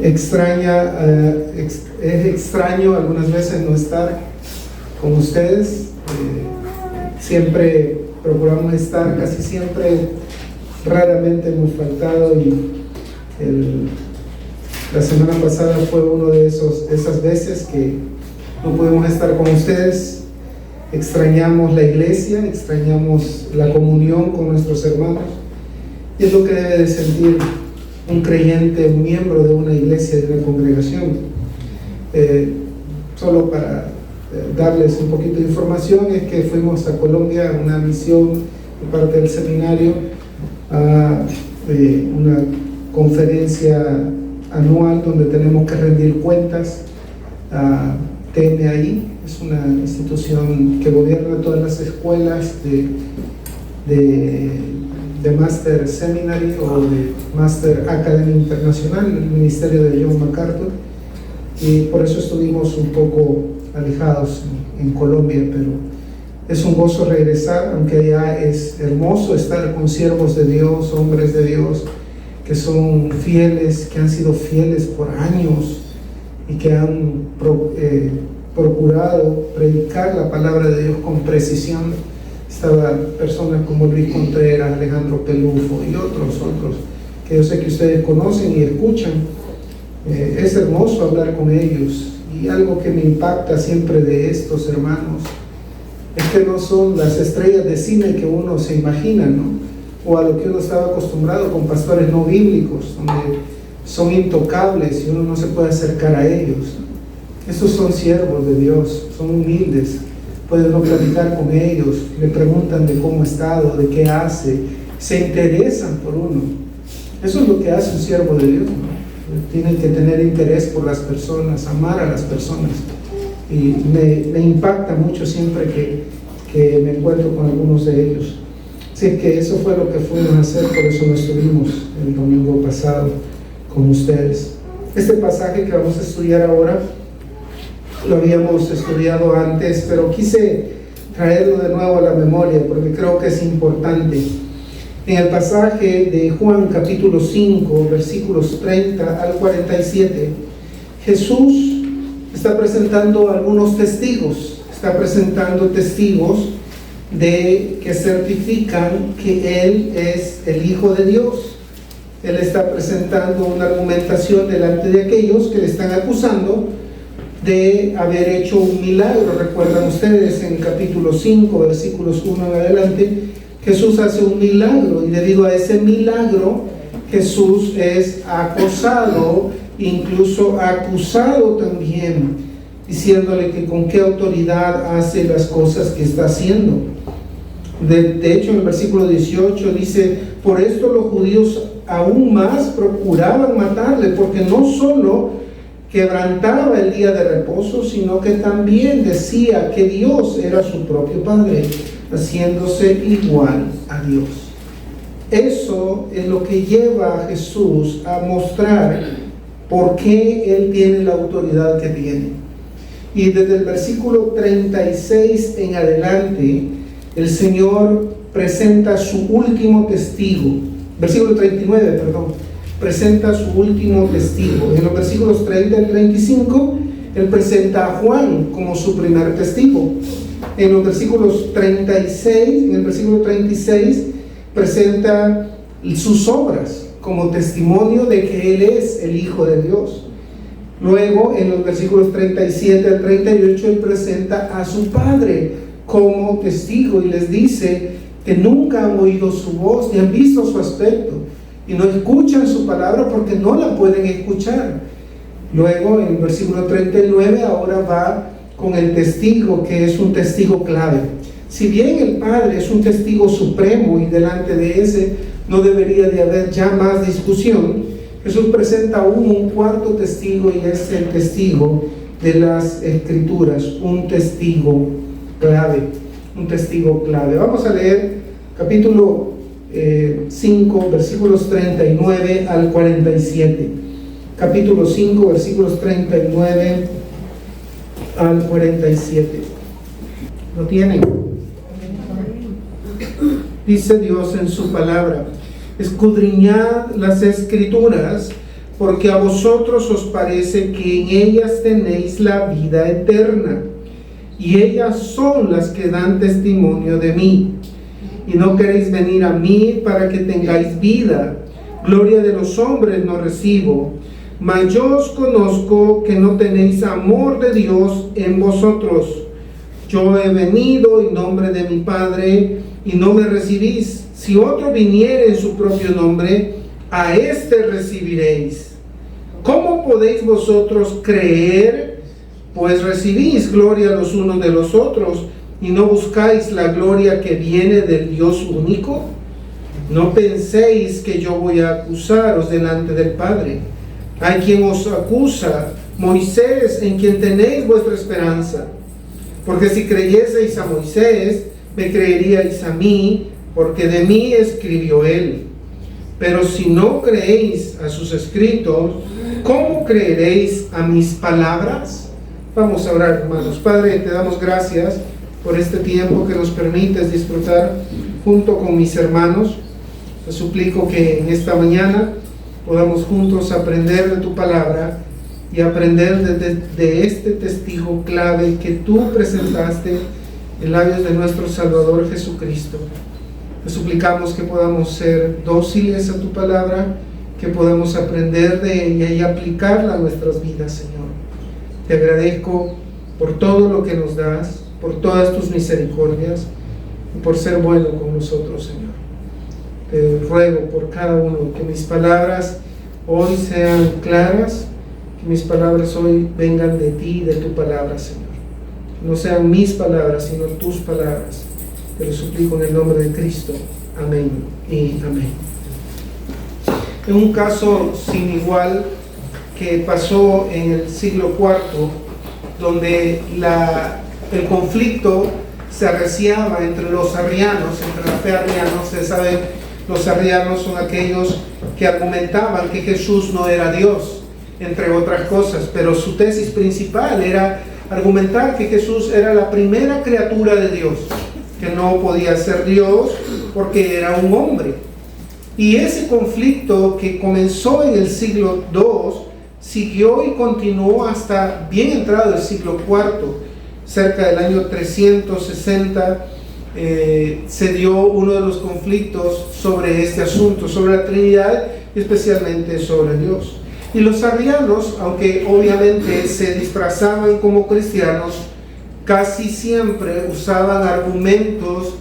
Es extraño algunas veces no estar con ustedes. Siempre procuramos estar, casi siempre, raramente hemos faltado, y la semana pasada fue uno de esas veces que no pudimos estar con ustedes. Extrañamos la iglesia, extrañamos la comunión con nuestros hermanos, y es lo que debe de sentir un creyente, un miembro de una iglesia, de una congregación. Solo para darles un poquito de información, es que fuimos a Colombia a una misión de parte del seminario, a una conferencia anual donde tenemos que rendir cuentas a TMI. Es una institución que gobierna todas las escuelas de Master Seminary o de Master Academy Internacional, el ministerio de John MacArthur, y por eso estuvimos un poco alejados en Colombia, pero es un gozo regresar, aunque allá es hermoso estar con siervos de Dios, hombres de Dios que son fieles, que han sido fieles por años y que han procurado predicar la palabra de Dios con precisión. Estaban personas como Luis Contreras, Alejandro Pelufo y otros que yo sé que ustedes conocen y escuchan. Es hermoso hablar con ellos, y algo que me impacta siempre de estos hermanos es que no son las estrellas de cine que uno se imagina, ¿no? O a lo que uno estaba acostumbrado con pastores no bíblicos, donde son intocables y uno no se puede acercar a ellos. Estos son siervos de Dios, son humildes, puede uno platicar con ellos, le preguntan de cómo ha estado, de qué hace, se interesan por uno. Eso es lo que hace un siervo de Dios, ¿no? Tienen que tener interés por las personas, amar a las personas, y me impacta mucho siempre que me encuentro con algunos de ellos. Así que eso fue lo que fuimos a hacer, por eso no estuvimos el domingo pasado con ustedes. Este pasaje que vamos a estudiar ahora lo habíamos estudiado antes, pero quise traerlo de nuevo a la memoria porque creo que es importante. En el pasaje de Juan capítulo 5, versículos 30 al 47, Jesús está presentando algunos testigos, que certifican que Él es el Hijo de Dios. Él está presentando una argumentación delante de aquellos que le están acusando de haber hecho un milagro. Recuerdan ustedes en capítulo 5, versículos 1 en adelante, Jesús hace un milagro, y debido a ese milagro Jesús es acosado, incluso acusado también, diciéndole que con qué autoridad hace las cosas que está haciendo. De hecho, en el versículo 18 dice: por esto los judíos aún más procuraban matarle, porque no solo quebrantaba el día de reposo, sino que también decía que Dios era su propio Padre, haciéndose igual a Dios. Eso es lo que lleva a Jesús a mostrar por qué Él tiene la autoridad que tiene. Y desde el versículo 36 en adelante, el Señor presenta su último testigo. Versículo 39, presenta su último testigo. En los versículos 30 al 35, Él presenta a Juan como su primer testigo. En los versículos 36, en el versículo 36, presenta sus obras como testimonio de que Él es el Hijo de Dios. Luego, en los versículos 37 al 38, Él presenta a su Padre como testigo y les dice que nunca han oído su voz ni han visto su aspecto, y no escuchan su palabra porque no la pueden escuchar. Luego, en el versículo 39, ahora va con el testigo, que es un testigo clave. Si bien el Padre es un testigo supremo y delante de ese no debería de haber ya más discusión, Jesús presenta aún un cuarto testigo, y es el testigo de las Escrituras, un testigo clave. Vamos a leer capítulo 5, versículos 39 al 47. Capítulo 5, versículos 39 al 47. ¿Lo tienen? Dice Dios en su palabra: Escudriñad las Escrituras, porque a vosotros os parece que en ellas tenéis la vida eterna, y ellas son las que dan testimonio de mí. Y no queréis venir a mí para que tengáis vida. Gloria de los hombres no recibo, mas yo os conozco que no tenéis amor de Dios en vosotros. Yo he venido en nombre de mi Padre, y no me recibís. Si otro viniere en su propio nombre, a éste recibiréis. ¿Cómo podéis vosotros creer? Pues recibís gloria los unos de los otros, y no buscáis la gloria que viene del Dios único. No penséis que yo voy a acusaros delante del Padre. Hay quien os acusa, Moisés, en quien tenéis vuestra esperanza. Porque si creyeseis a Moisés, me creeríais a mí, porque de mí escribió él. Pero si no creéis a sus escritos, ¿cómo creeréis a mis palabras? Vamos a orar, hermanos. Padre, te damos gracias por este tiempo que nos permites disfrutar junto con mis hermanos. Te suplico que en esta mañana podamos juntos aprender de tu palabra y aprender de este testigo clave que tú presentaste en labios de nuestro Salvador Jesucristo. Te suplicamos que podamos ser dóciles a tu palabra, que podamos aprender de ella y aplicarla a nuestras vidas, Señor. Te agradezco por todo lo que nos das, por todas tus misericordias y por ser bueno con nosotros, Señor. Te ruego por cada uno que mis palabras hoy sean claras, que mis palabras hoy vengan de ti y de tu palabra, Señor. No sean mis palabras, sino tus palabras. Te lo suplico en el nombre de Cristo. Amén y amén. En un caso sin igual que pasó en el siglo IV, donde el conflicto se arreciaba entre los arrianos, entre la fe arriana. Ustedes saben, los arrianos son aquellos que argumentaban que Jesús no era Dios, entre otras cosas, pero su tesis principal era argumentar que Jesús era la primera criatura de Dios, que no podía ser Dios porque era un hombre. Y ese conflicto que comenzó en el siglo II siguió y continuó hasta bien entrado el siglo IV. Cerca del año 360 se dio uno de los conflictos sobre este asunto, sobre la Trinidad y especialmente sobre Dios. Y los arrianos, aunque obviamente se disfrazaban como cristianos, casi siempre usaban argumentos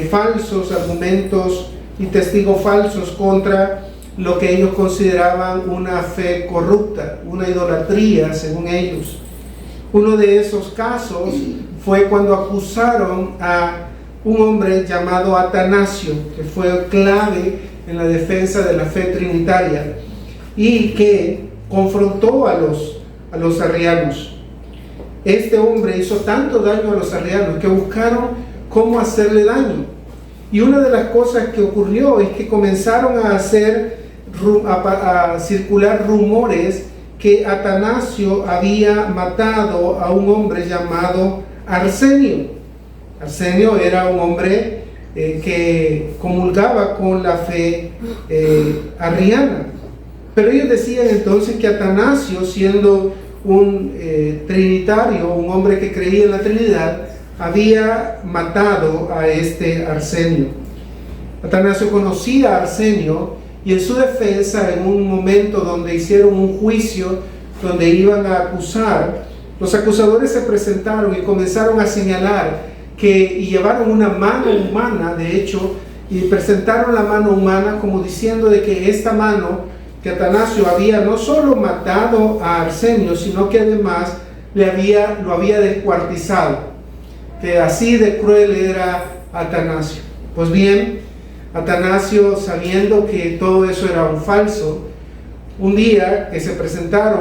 falsos, argumentos y testigos falsos contra lo que ellos consideraban una fe corrupta, una idolatría según ellos. Uno de esos casos fue cuando acusaron a un hombre llamado Atanasio, que fue clave en la defensa de la fe trinitaria y que confrontó a los arrianos. Este hombre hizo tanto daño a los arrianos que buscaron cómo hacerle daño. Y una de las cosas que ocurrió es que comenzaron a circular rumores que Atanasio había matado a un hombre llamado Arsenio. Arsenio era un hombre que comulgaba con la fe arriana. Pero ellos decían entonces que Atanasio, siendo un trinitario, un hombre que creía en la Trinidad, había matado a este Arsenio. Atanasio conocía a Arsenio y en su defensa, en un momento donde hicieron un juicio, donde iban a acusar, los acusadores se presentaron y comenzaron a señalar y llevaron una mano humana, de hecho, y presentaron la mano humana como diciendo de que esta mano, que Atanasio había no solo matado a Arsenio, sino que además lo había descuartizado, que así de cruel era Atanasio. Pues bien, Atanasio, sabiendo que todo eso era un falso, un día que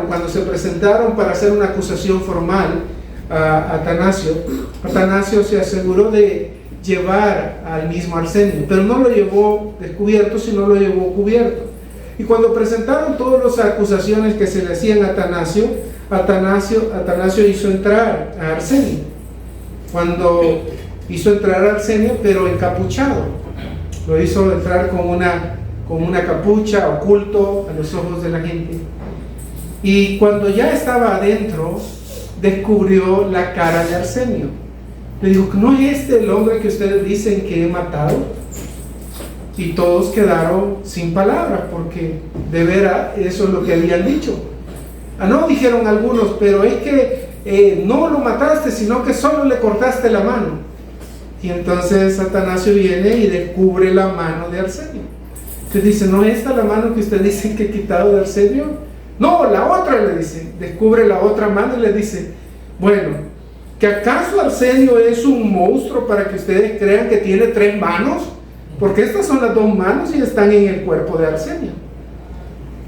cuando se presentaron para hacer una acusación formal a Atanasio se aseguró de llevar al mismo Arsenio, pero no lo llevó descubierto, sino lo llevó cubierto. Y cuando presentaron todas las acusaciones que se le hacían a Atanasio hizo entrar a Arsenio. Cuando hizo entrar a Arsenio, pero encapuchado, lo hizo entrar con una con una capucha, oculto a los ojos de la gente. Y cuando ya estaba adentro, descubrió la cara de Arsenio. Le dijo: ¿no es este el hombre que ustedes dicen que he matado? Y todos quedaron sin palabras, porque de veras eso es lo que habían dicho. No, dijeron algunos, pero es que no lo mataste, sino que solo le cortaste la mano. Y entonces Atanasio viene y descubre la mano de Arsenio. Entonces dice: ¿no es esta la mano que ustedes dicen que he quitado de Arsenio? No, la otra, le dice. Descubre la otra mano y le dice: bueno, ¿que acaso Arsenio es un monstruo para que ustedes crean que tiene 3 manos? Porque estas son las 2 manos y están en el cuerpo de Arsenio.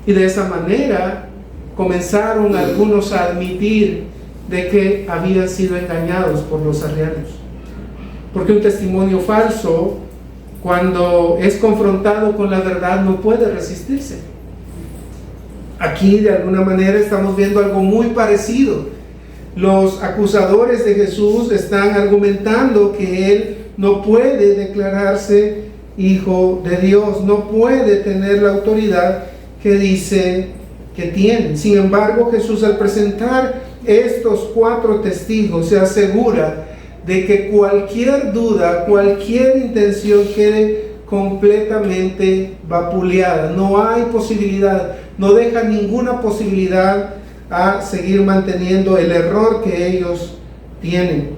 Y de esa manera comenzaron algunos a admitir de que habían sido engañados por los arrianos. Porque un testimonio falso, cuando es confrontado con la verdad, no puede resistirse. Aquí de alguna manera estamos viendo algo muy parecido. Los acusadores de Jesús están argumentando que Él no puede declararse Hijo de Dios, no puede tener la autoridad que dice que tiene. Sin embargo, Jesús, al presentar estos 4 testigos, se asegura de que cualquier duda, cualquier intención quede completamente vapuleada. No hay posibilidad, no deja ninguna posibilidad a seguir manteniendo el error que ellos tienen.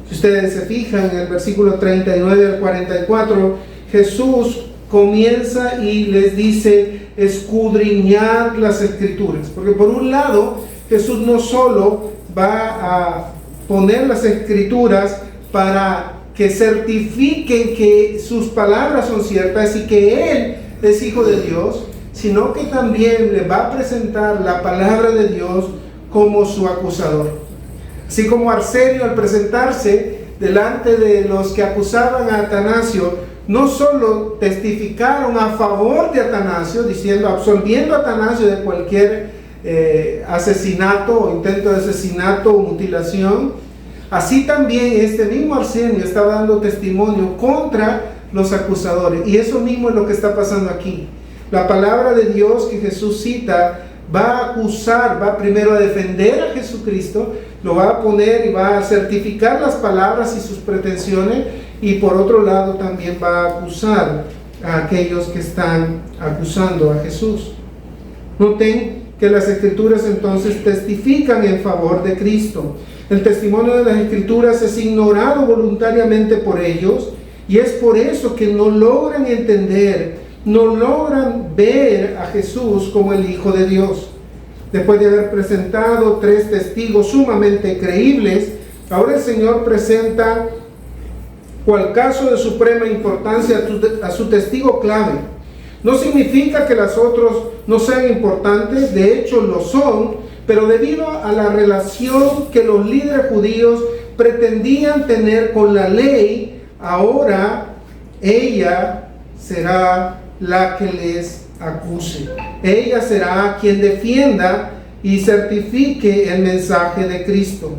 Si ustedes se fijan en el versículo 39 al 44, Jesús comienza y les dice: escudriñad las Escrituras. Porque por un lado, Jesús no solo va a poner las Escrituras para que certifiquen que sus palabras son ciertas y que Él es Hijo de Dios, sino que también le va a presentar la palabra de Dios como su acusador. Así como Arsenio, al presentarse delante de los que acusaban a Atanasio, no solo testificaron a favor de Atanasio, diciendo, absolviendo a Atanasio de cualquier asesinato o intento de asesinato o mutilación, así también este mismo Arsenio está dando testimonio contra los acusadores. Y eso mismo es lo que está pasando aquí. La palabra de Dios que Jesús cita va a acusar, va primero a defender a Jesucristo, lo va a poner y va a certificar las palabras y sus pretensiones, y por otro lado también va a acusar a aquellos que están acusando a Jesús. Noten que las Escrituras entonces testifican en favor de Cristo. El testimonio de las Escrituras es ignorado voluntariamente por ellos, y es por eso que no logran entender, no logran ver a Jesús como el Hijo de Dios. Después de haber presentado 3 testigos sumamente creíbles, ahora el Señor presenta, cual caso de suprema importancia, a su testigo clave. No significa que los otros no sean importantes, de hecho lo son, pero debido a la relación que los líderes judíos pretendían tener con la ley, ahora ella será la que les acuse. Ella será quien defienda y certifique el mensaje de Cristo.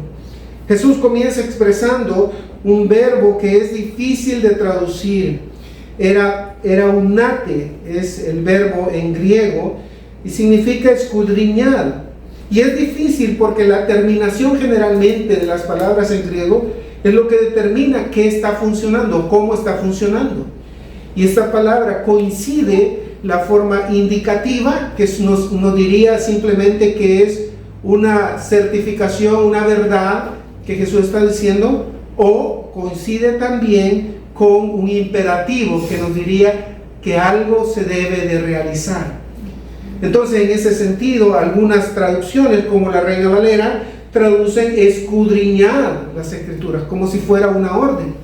Jesús comienza expresando un verbo que es difícil de traducir. Era unate, es el verbo en griego, y significa escudriñar. Y es difícil porque la terminación generalmente de las palabras en griego es lo que determina qué está funcionando, cómo está funcionando. Y esta palabra coincide la forma indicativa, que nos diría simplemente que es una certificación, una verdad que Jesús está diciendo, o coincide también con un imperativo que nos diría que algo se debe de realizar. Entonces, en ese sentido, algunas traducciones, como la Reina Valera, traducen escudriñar las Escrituras, como si fuera una orden.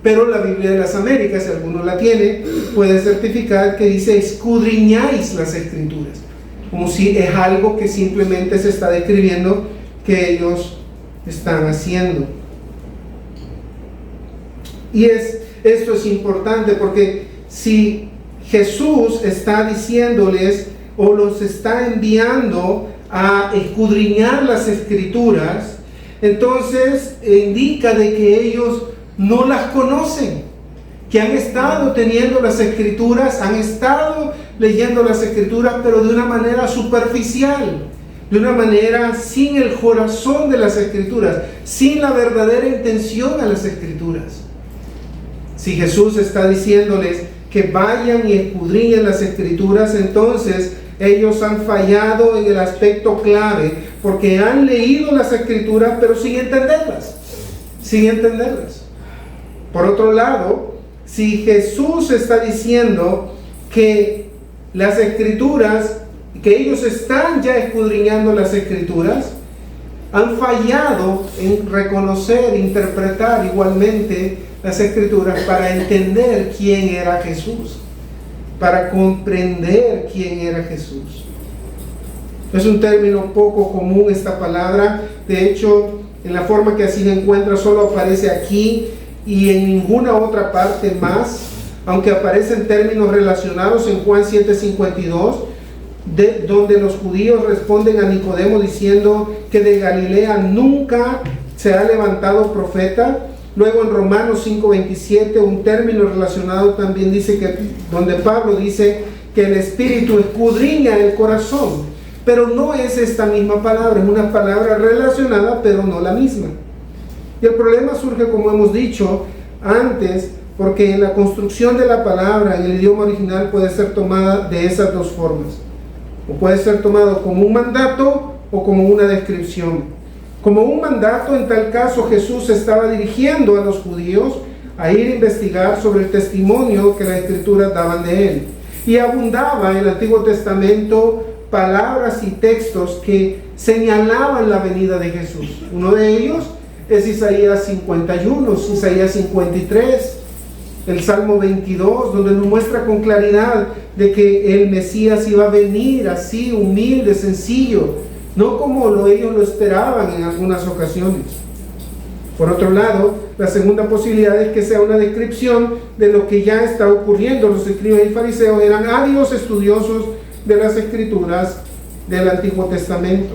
Pero la Biblia de las Américas, si alguno la tiene, puede certificar que dice escudriñáis las Escrituras, como si es algo que simplemente se está describiendo que ellos están haciendo. Y esto es importante porque si Jesús está diciéndoles o los está enviando a escudriñar las Escrituras, entonces indica de que ellos no las conocen, que han estado teniendo las Escrituras, han estado leyendo las Escrituras, pero de una manera superficial, de una manera sin el corazón de las Escrituras, sin la verdadera intención a las Escrituras. Si Jesús está diciéndoles que vayan y escudriñen las Escrituras, entonces ellos han fallado en el aspecto clave, porque han leído las Escrituras, pero sin entenderlas. Por otro lado, si Jesús está diciendo que las Escrituras, que ellos están ya escudriñando las Escrituras, han fallado en reconocer, interpretar igualmente las Escrituras para entender quién era Jesús, para comprender quién era Jesús. Es un término poco común esta palabra. De hecho, en la forma que así se encuentra, solo aparece aquí y en ninguna otra parte más, aunque aparecen términos relacionados en Juan 7:52, donde los judíos responden a Nicodemo diciendo que de Galilea nunca se ha levantado profeta. Luego en Romanos 5:27, un término relacionado también dice que, donde Pablo dice que el Espíritu escudriña el corazón, pero no es esta misma palabra, es una palabra relacionada, pero no la misma. Y el problema surge, como hemos dicho antes, porque en la construcción de la palabra en el idioma original puede ser tomada de esas dos formas, o puede ser tomado como un mandato o como una descripción. Como un mandato, en tal caso Jesús estaba dirigiendo a los judíos a ir a investigar sobre el testimonio que las Escrituras daban de él. Y abundaba en el Antiguo Testamento palabras y textos que señalaban la venida de Jesús. Uno de ellos es Isaías 51, Isaías 53, el Salmo 22, donde nos muestra con claridad de que el Mesías iba a venir así, humilde, sencillo, no como ellos lo esperaban en algunas ocasiones. Por otro lado, la segunda posibilidad es que sea una descripción de lo que ya está ocurriendo. Los escribas y fariseos eran ávidos estudiosos de las Escrituras del Antiguo Testamento.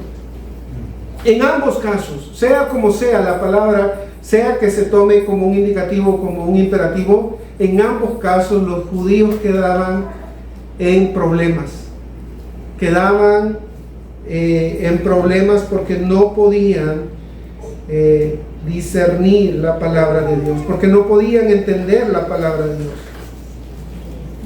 En ambos casos, sea como sea la palabra, sea que se tome como un indicativo o como un imperativo, en ambos casos los judíos quedaban en problemas. Porque no podían discernir la palabra de Dios, porque no podían entender la palabra de Dios.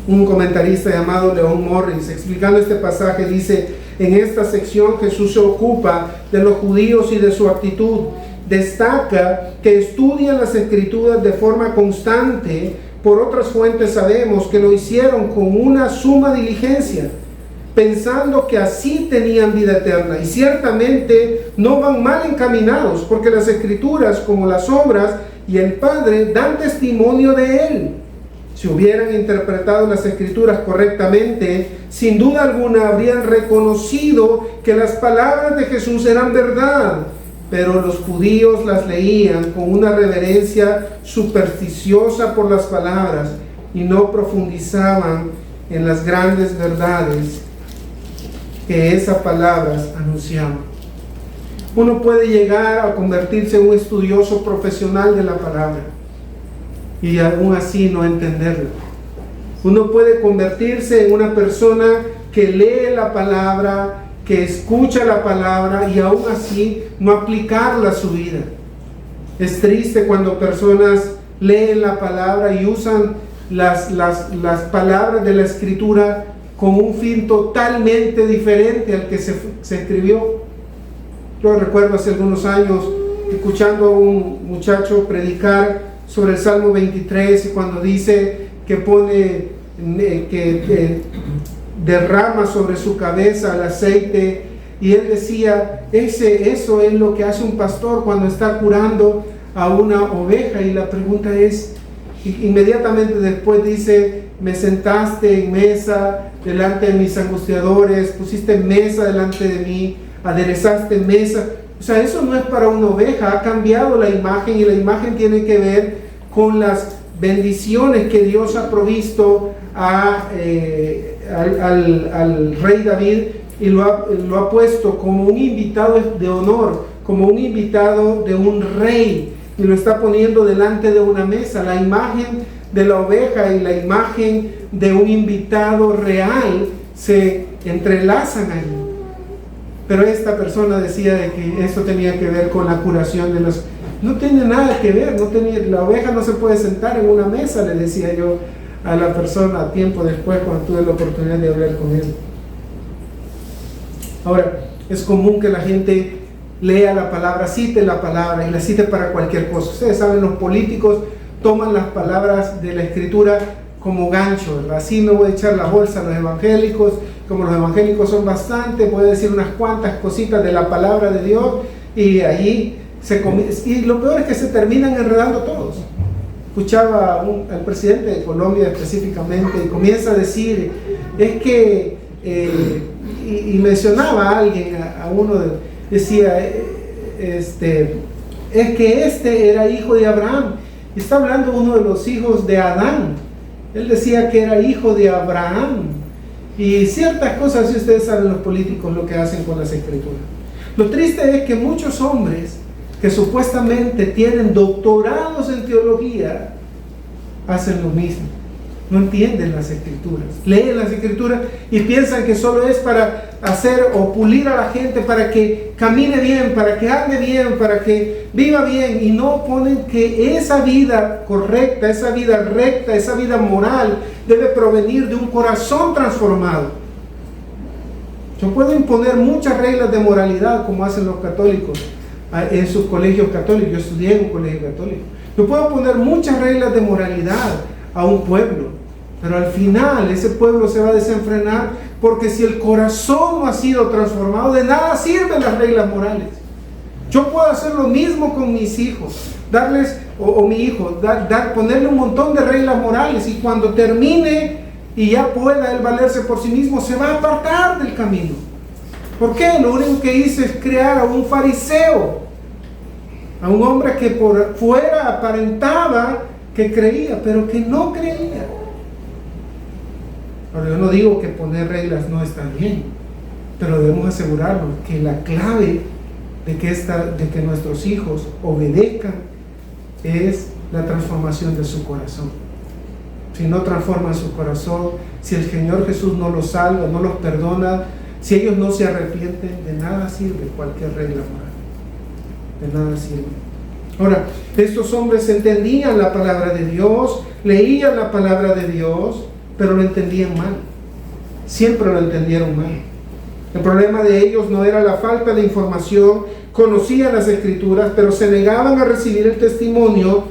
Un comentarista llamado Leon Morris, explicando este pasaje, dice: en esta sección Jesús se ocupa de los judíos y de su actitud. Destaca que estudian las Escrituras de forma constante. Por otras fuentes sabemos que lo hicieron con una suma diligencia, pensando que así tenían vida eterna, y ciertamente no van mal encaminados, porque las Escrituras, como las obras y el Padre, dan testimonio de Él. Si hubieran interpretado las Escrituras correctamente, sin duda alguna habrían reconocido que las palabras de Jesús eran verdad, pero los judíos las leían con una reverencia supersticiosa por las palabras y no profundizaban en las grandes verdades que esas palabras anunciaban. Uno puede llegar a convertirse en un estudioso profesional de la palabra y aún así no entenderla. Uno puede convertirse en una persona que lee la palabra, que escucha la palabra y aún así no aplicarla a su vida. Es triste cuando personas leen la palabra y usan las palabras de la Escritura con un fin totalmente diferente al que se escribió. Yo recuerdo hace algunos años escuchando a un muchacho predicar sobre el Salmo 23, y cuando dice que derrama sobre su cabeza el aceite, y él decía, eso es lo que hace un pastor cuando está curando a una oveja. Y la pregunta es, inmediatamente después dice, me sentaste en mesa delante de mis angustiadores, pusiste mesa delante de mí, aderezaste mesa. O sea, eso no es para una oveja, ha cambiado la imagen, y la imagen tiene que ver con las bendiciones que Dios ha provisto al rey David, y lo ha puesto como un invitado de honor, como un invitado de un rey, y lo está poniendo delante de una mesa. La imagen de la oveja y la imagen de un invitado real se entrelazan ahí. Pero esta persona decía de que esto tenía que ver con la curación de los... No tiene nada que ver, la oveja no se puede sentar en una mesa, le decía yo a la persona tiempo después cuando tuve la oportunidad de hablar con él. Ahora, es común que la gente lea la palabra, cite la palabra y la cite para cualquier cosa. Ustedes saben, los políticos toman las palabras de la Escritura como gancho, ¿verdad? Así me voy a echar la bolsa a los evangélicos, como los evangélicos son bastante, voy a decir unas cuantas cositas de la palabra de Dios y ahí y lo peor es que se terminan enredando todos. Escuchaba al presidente de Colombia específicamente y comienza a decir, es que, y mencionaba a alguien, a uno, decía, es que este era hijo de Abraham. Y está hablando uno de los hijos de Adán. Él decía que era hijo de Abraham. Y ciertas cosas, si ustedes saben los políticos lo que hacen con las escrituras. Lo triste es que muchos hombres que supuestamente tienen doctorados en teología hacen lo mismo. No entienden las escrituras, leen las escrituras y piensan que solo es para hacer o pulir a la gente para que camine bien, para que ande bien, para que viva bien, y no ponen que esa vida correcta, esa vida recta, esa vida moral debe provenir de un corazón transformado. Yo puedo imponer muchas reglas de moralidad como hacen los católicos en sus colegios católicos. Yo estudié en un colegio católico. Yo puedo poner muchas reglas de moralidad a un pueblo, pero al final ese pueblo se va a desenfrenar, porque si el corazón no ha sido transformado, de nada sirven las reglas morales. Yo puedo hacer lo mismo con mis hijos, darles, o mi hijo, ponerle un montón de reglas morales, y cuando termine y ya pueda él valerse por sí mismo, se va a apartar del camino. ¿Por qué? Lo único que hice es crear a un fariseo, a un hombre que por fuera aparentaba que creía, pero que no creía. Ahora, yo no digo que poner reglas no está bien, pero debemos asegurarnos que la clave de que nuestros hijos obedezcan es la transformación de su corazón. Si no transforman su corazón, si el Señor Jesús no los salva, no los perdona, si ellos no se arrepienten, de nada sirve cualquier regla moral. De nada sirve. Ahora, estos hombres entendían la palabra de Dios, leían la palabra de Dios, pero lo entendían mal. Siempre lo entendieron mal. El problema de ellos no era la falta de información, conocían las escrituras, pero se negaban a recibir el testimonio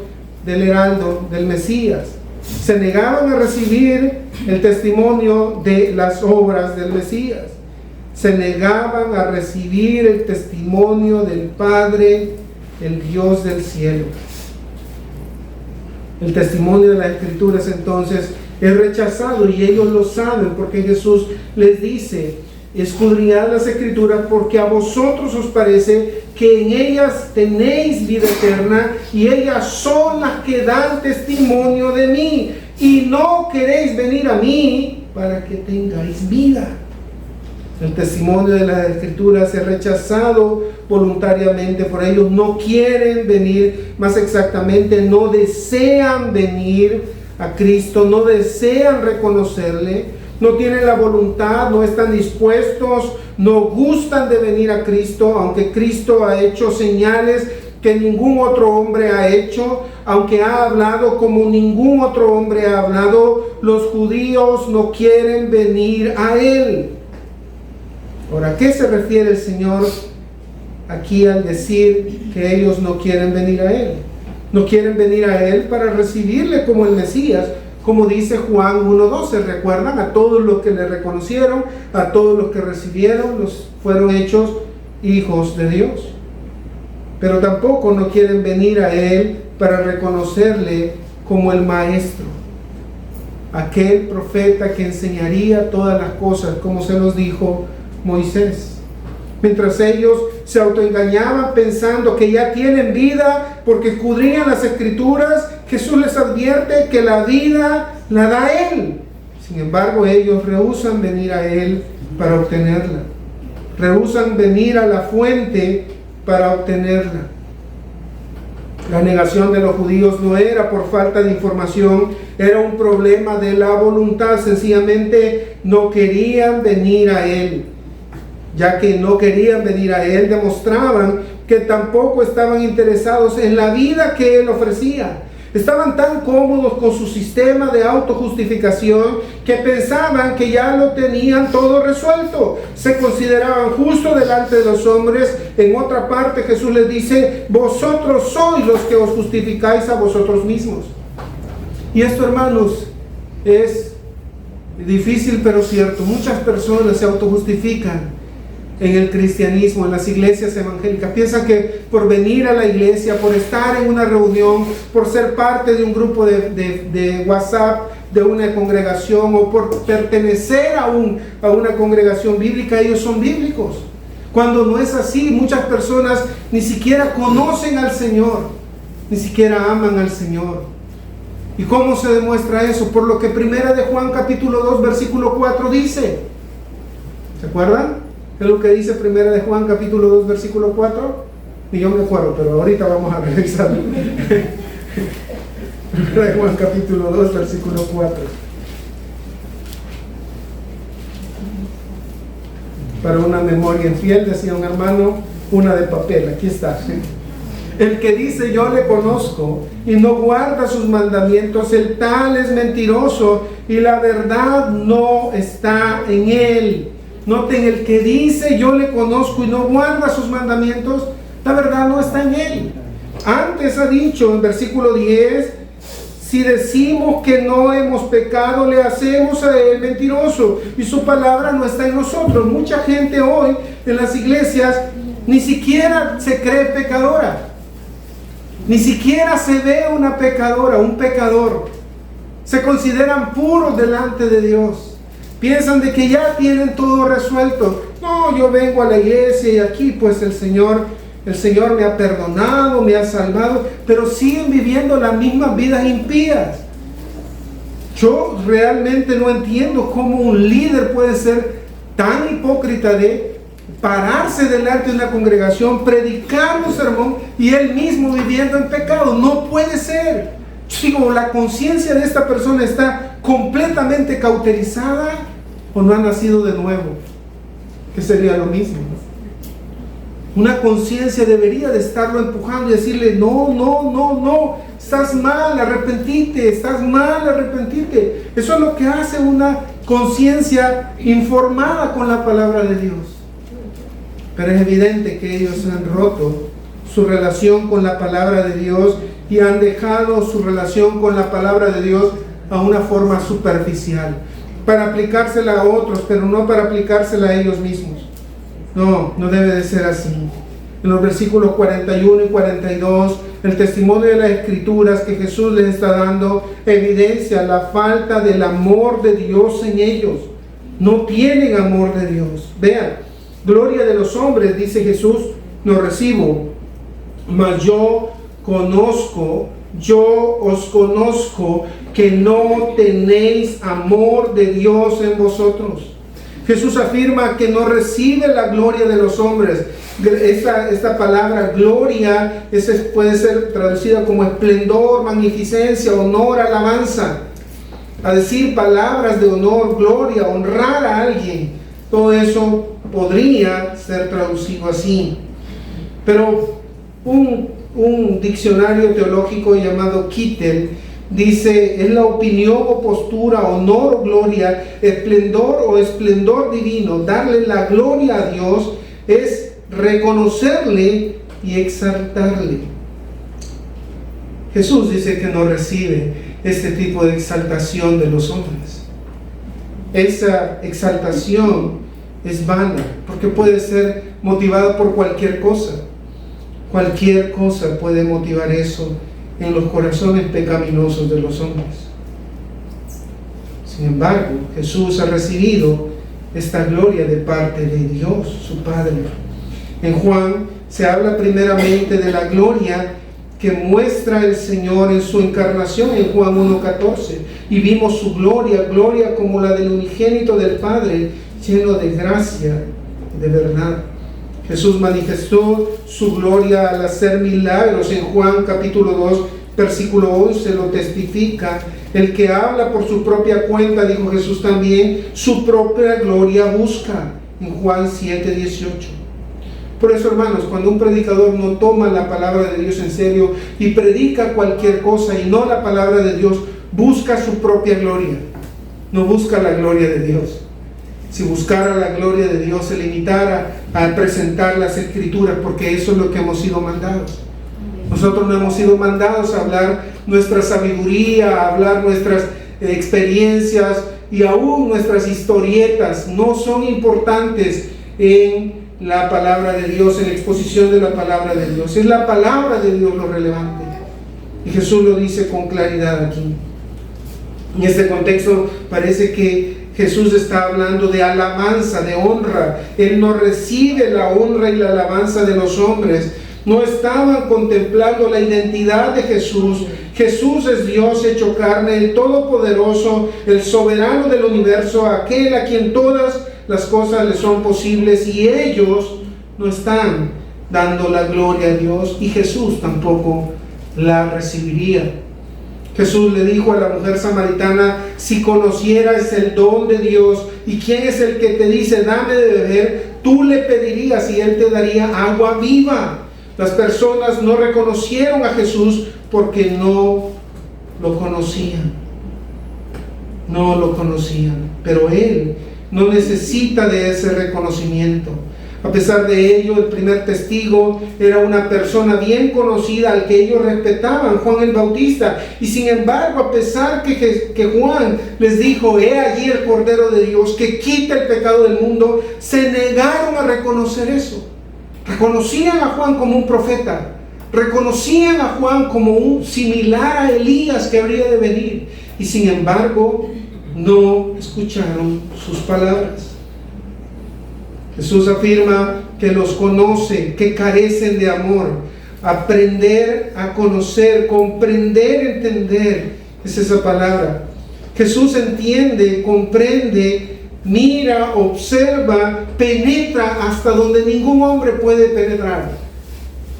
del heraldo, del Mesías. Se negaban a recibir el testimonio de las obras del Mesías. Se negaban a recibir el testimonio del Padre, el Dios del cielo. El testimonio de las escrituras entonces es rechazado, y ellos lo saben, porque Jesús les dice: escudriñad las escrituras, porque a vosotros os parece que en ellas tenéis vida eterna, y ellas son las que dan testimonio de mí, y no queréis venir a mí para que tengáis vida. El testimonio de las escrituras es rechazado voluntariamente por ellos. No quieren venir, más exactamente, no desean venir a Cristo, no desean reconocerle, no tienen la voluntad, no están dispuestos, no gustan de venir a Cristo, aunque Cristo ha hecho señales que ningún otro hombre ha hecho, aunque ha hablado como ningún otro hombre ha hablado. Los judíos no quieren venir a Él. Ahora, ¿a qué se refiere el Señor aquí al decir que ellos no quieren venir a Él? No quieren venir a Él para recibirle como el Mesías, como dice Juan 1:12. ¿Recuerdan? A todos los que le reconocieron, a todos los que recibieron, los fueron hechos hijos de Dios. Pero tampoco no quieren venir a Él para reconocerle como el Maestro, aquel profeta que enseñaría todas las cosas, como se nos dijo Moisés. Mientras ellos se autoengañaban pensando que ya tienen vida porque escudriñan las escrituras, Jesús les advierte que la vida la da Él. Sin embargo, ellos rehúsan venir a Él para obtenerla. Rehúsan venir a la fuente para obtenerla. La negación de los judíos no era por falta de información, era un problema de la voluntad. Sencillamente no querían venir a Él. Ya que no querían venir a Él, demostraban que tampoco estaban interesados en la vida que Él ofrecía. Estaban tan cómodos con su sistema de autojustificación que pensaban que ya lo tenían todo resuelto. Se consideraban justos delante de los hombres. En otra parte Jesús les dice: vosotros sois los que os justificáis a vosotros mismos. Y esto, hermanos, es difícil pero cierto. Muchas personas se autojustifican en el cristianismo, en las iglesias evangélicas. Piensan que por venir a la iglesia, por estar en una reunión, por ser parte de un grupo de WhatsApp, de una congregación, o por pertenecer a una congregación bíblica, ellos son bíblicos. Cuando no es así, muchas personas ni siquiera conocen al Señor, ni siquiera aman al Señor. ¿Y cómo se demuestra eso? Por lo que 1 de Juan capítulo 2 versículo 4 dice. ¿Se acuerdan? ¿Qué es lo que dice 1 de Juan capítulo 2 versículo 4? Y yo me acuerdo, pero ahorita vamos a revisarlo. 1 de Juan capítulo 2 versículo 4. Para una memoria infiel, decía un hermano, una de papel. Aquí está. El que dice yo le conozco y no guarda sus mandamientos, el tal es mentiroso y la verdad no está en él. Noten, el que dice yo le conozco y no guarda sus mandamientos, la verdad no está en él. Antes ha dicho en versículo 10, si decimos que no hemos pecado, le hacemos a él mentiroso y su palabra no está en nosotros. Mucha gente hoy en las iglesias ni siquiera se cree pecadora, ni siquiera se ve una pecadora, un pecador. Se consideran puros delante de Dios. Piensan de que ya tienen todo resuelto. No, yo vengo a la iglesia y aquí pues el Señor me ha perdonado, me ha salvado, pero siguen viviendo las mismas vidas impías. Yo realmente no entiendo cómo un líder puede ser tan hipócrita de pararse delante de una congregación, predicar un sermón y él mismo viviendo en pecado. No puede ser. Digo, la conciencia de esta persona está completamente cauterizada o no ha nacido de nuevo, que sería lo mismo. Una conciencia debería de estarlo empujando y decirle: no, estás mal, arrepentite, estás mal, arrepentite. Eso es lo que hace una conciencia informada con la palabra de Dios. Pero es evidente que ellos han roto su relación con la palabra de Dios y han dejado su relación con la palabra de Dios a una forma superficial, para aplicársela a otros, pero no para aplicársela a ellos mismos. No debe de ser así. En los versículos 41 y 42, el testimonio de las Escrituras que Jesús les está dando evidencia la falta del amor de Dios en ellos. No tienen amor de Dios. Vean, gloria de los hombres, dice Jesús, no recibo, mas yo os conozco que no tenéis amor de Dios en vosotros. Jesús afirma que no recibe la gloria de los hombres. Esta palabra gloria puede ser traducida como esplendor, magnificencia, honor, alabanza. A decir palabras de honor, gloria, honrar a alguien. Todo eso podría ser traducido así. Pero un diccionario teológico llamado Kittel dice: es la opinión o postura, honor o gloria, esplendor o esplendor divino. Darle la gloria a Dios es reconocerle y exaltarle. Jesús dice que no recibe este tipo de exaltación de los hombres. Esa exaltación es vana, porque puede ser motivada por cualquier cosa. Cualquier cosa puede motivar eso en los corazones pecaminosos de los hombres. Sin embargo, Jesús ha recibido esta gloria de parte de Dios, su Padre. En Juan se habla primeramente de la gloria que muestra el Señor en su encarnación en Juan 1:14. Y vimos su gloria como la del unigénito del Padre, lleno de gracia y de verdad. Jesús manifestó su gloria al hacer milagros. En Juan capítulo 2, versículo 11 lo testifica. El que habla por su propia cuenta, dijo Jesús también, su propia gloria busca. En Juan 7, 18. Por eso, hermanos, cuando un predicador no toma la palabra de Dios en serio y predica cualquier cosa y no la palabra de Dios, busca su propia gloria, no busca la gloria de Dios. Si buscara la gloria de Dios, se limitara a presentar las Escrituras, porque eso es lo que hemos sido mandados. Nosotros no hemos sido mandados a hablar nuestra sabiduría, a hablar nuestras experiencias y aún nuestras historietas. No son importantes en la palabra de Dios, en la exposición de la palabra de Dios. Es la palabra de Dios lo relevante. Y Jesús lo dice con claridad aquí. En este contexto parece que Jesús está hablando de alabanza, de honra. Él no recibe la honra y la alabanza de los hombres. No estaban contemplando la identidad de Jesús. Jesús es Dios hecho carne, el Todopoderoso, el soberano del universo, aquel a quien todas las cosas le son posibles, y ellos no están dando la gloria a Dios, y Jesús tampoco la recibiría. Jesús le dijo a la mujer samaritana: si conocieras el don de Dios y quién es el que te dice dame de beber, tú le pedirías y él te daría agua viva. Las personas no reconocieron a Jesús porque no lo conocían. No lo conocían, pero él no necesita de ese reconocimiento. A pesar de ello, el primer testigo era una persona bien conocida al que ellos respetaban, Juan el Bautista. Y sin embargo, a pesar que Juan les dijo: he allí el Cordero de Dios que quita el pecado del mundo, se negaron a reconocer eso. Reconocían a Juan como un profeta, reconocían a Juan como un similar a Elías que habría de venir, y sin embargo no escucharon sus palabras. Jesús afirma que los conoce, que carecen de amor. Aprender a conocer, comprender, entender, es esa palabra. Jesús entiende, comprende, mira, observa, penetra hasta donde ningún hombre puede penetrar.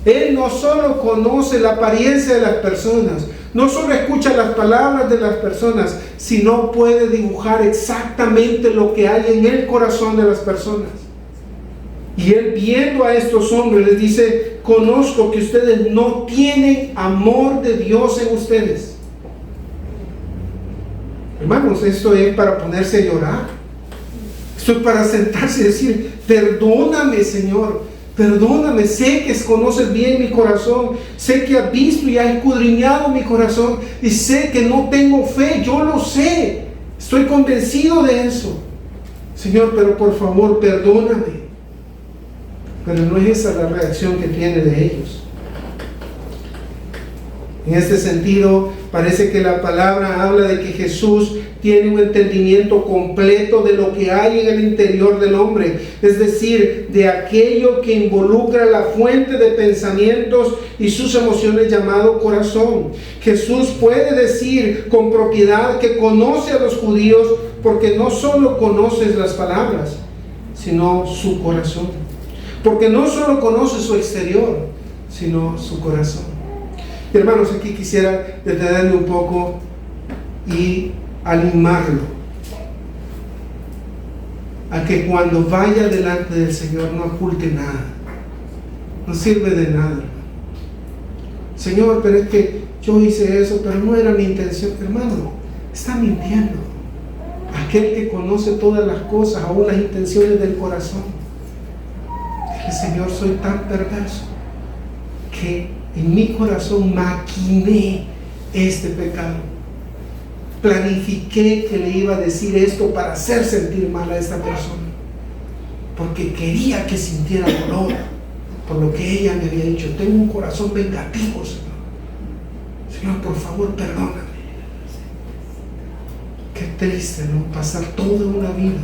Él no solo conoce la apariencia de las personas, no solo escucha las palabras de las personas, sino puede dibujar exactamente lo que hay en el corazón de las personas. Y él, viendo a estos hombres, les dice: conozco que ustedes no tienen amor de Dios en ustedes. Hermanos, esto es para ponerse a llorar. Esto es para sentarse y decir: perdóname, Señor, perdóname. Sé que conoces bien mi corazón, sé que has visto y has escudriñado mi corazón, y sé que no tengo fe. Yo lo sé, estoy convencido de eso, Señor, pero por favor perdóname. Pero no es esa la reacción que tiene de ellos. En este sentido, parece que la palabra habla de que Jesús tiene un entendimiento completo de lo que hay en el interior del hombre, es decir, de aquello que involucra la fuente de pensamientos y sus emociones llamado corazón. Jesús puede decir con propiedad que conoce a los judíos porque no solo conoce las palabras, sino su corazón. Porque no solo conoce su exterior, sino su corazón. Hermanos, aquí quisiera detenerme un poco y animarlo a que cuando vaya delante del Señor no oculte nada. No sirve de nada. Señor, pero es que yo hice eso, pero no era mi intención. Hermano, está mintiendo. Aquel que conoce todas las cosas, aún las intenciones del corazón. Señor, soy tan perverso que en mi corazón maquiné este pecado. Planifiqué que le iba a decir esto para hacer sentir mal a esta persona, porque quería que sintiera dolor por lo que ella me había dicho. Tengo un corazón vengativo, Señor. Señor, por favor, perdóname. Qué triste, ¿no? Pasar toda una vida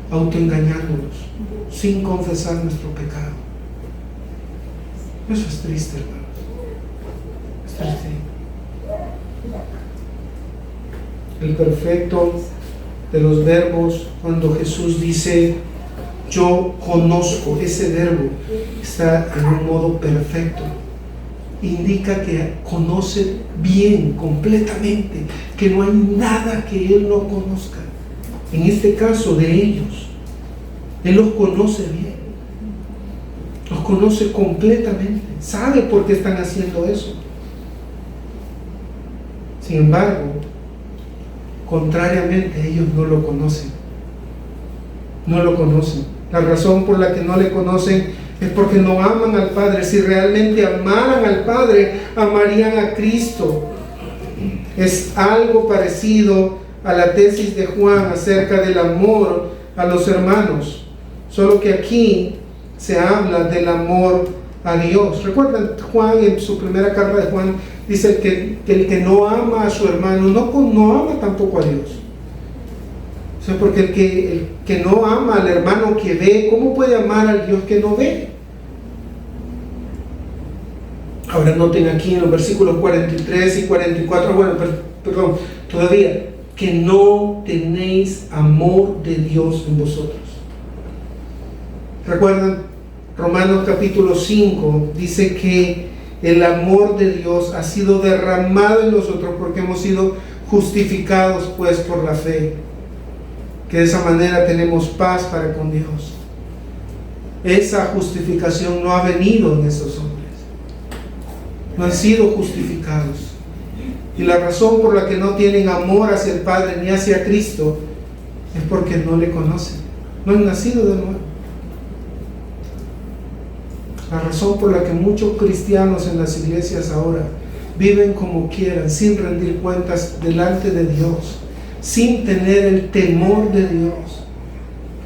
autoengañándonos, sin confesar nuestro pecado. Eso es triste, hermanos. Es triste. El perfecto de los verbos, cuando Jesús dice: yo conozco, ese verbo está en un modo perfecto. Indica que conoce bien, completamente, que no hay nada que Él no conozca. En este caso de ellos, Él los conoce bien, los conoce completamente, sabe por qué están haciendo eso. Sin embargo, contrariamente, ellos no lo conocen. No lo conocen. La razón por la que no le conocen es porque no aman al Padre. Si realmente amaran al Padre, amarían a Cristo. Es algo parecido a la tesis de Juan acerca del amor a los hermanos, solo que aquí se habla del amor a Dios. Recuerdan, Juan en su primera carta de Juan dice que el que no ama a su hermano no ama tampoco a Dios. O sea, porque el que no ama al hermano que ve, ¿cómo puede amar al Dios que no ve? Ahora noten aquí en los versículos 43 y 44, todavía, que no tenéis amor de Dios en vosotros. ¿Recuerdan? Romanos capítulo 5 dice que el amor de Dios ha sido derramado en nosotros porque hemos sido justificados pues por la fe, que de esa manera tenemos paz para con Dios. Esa justificación no ha venido en esos hombres, no han sido justificados, y la razón por la que no tienen amor hacia el Padre ni hacia Cristo es porque no le conocen, no han nacido de nuevo. La razón por la que muchos cristianos en las iglesias ahora viven como quieran, sin rendir cuentas delante de Dios, sin tener el temor de Dios,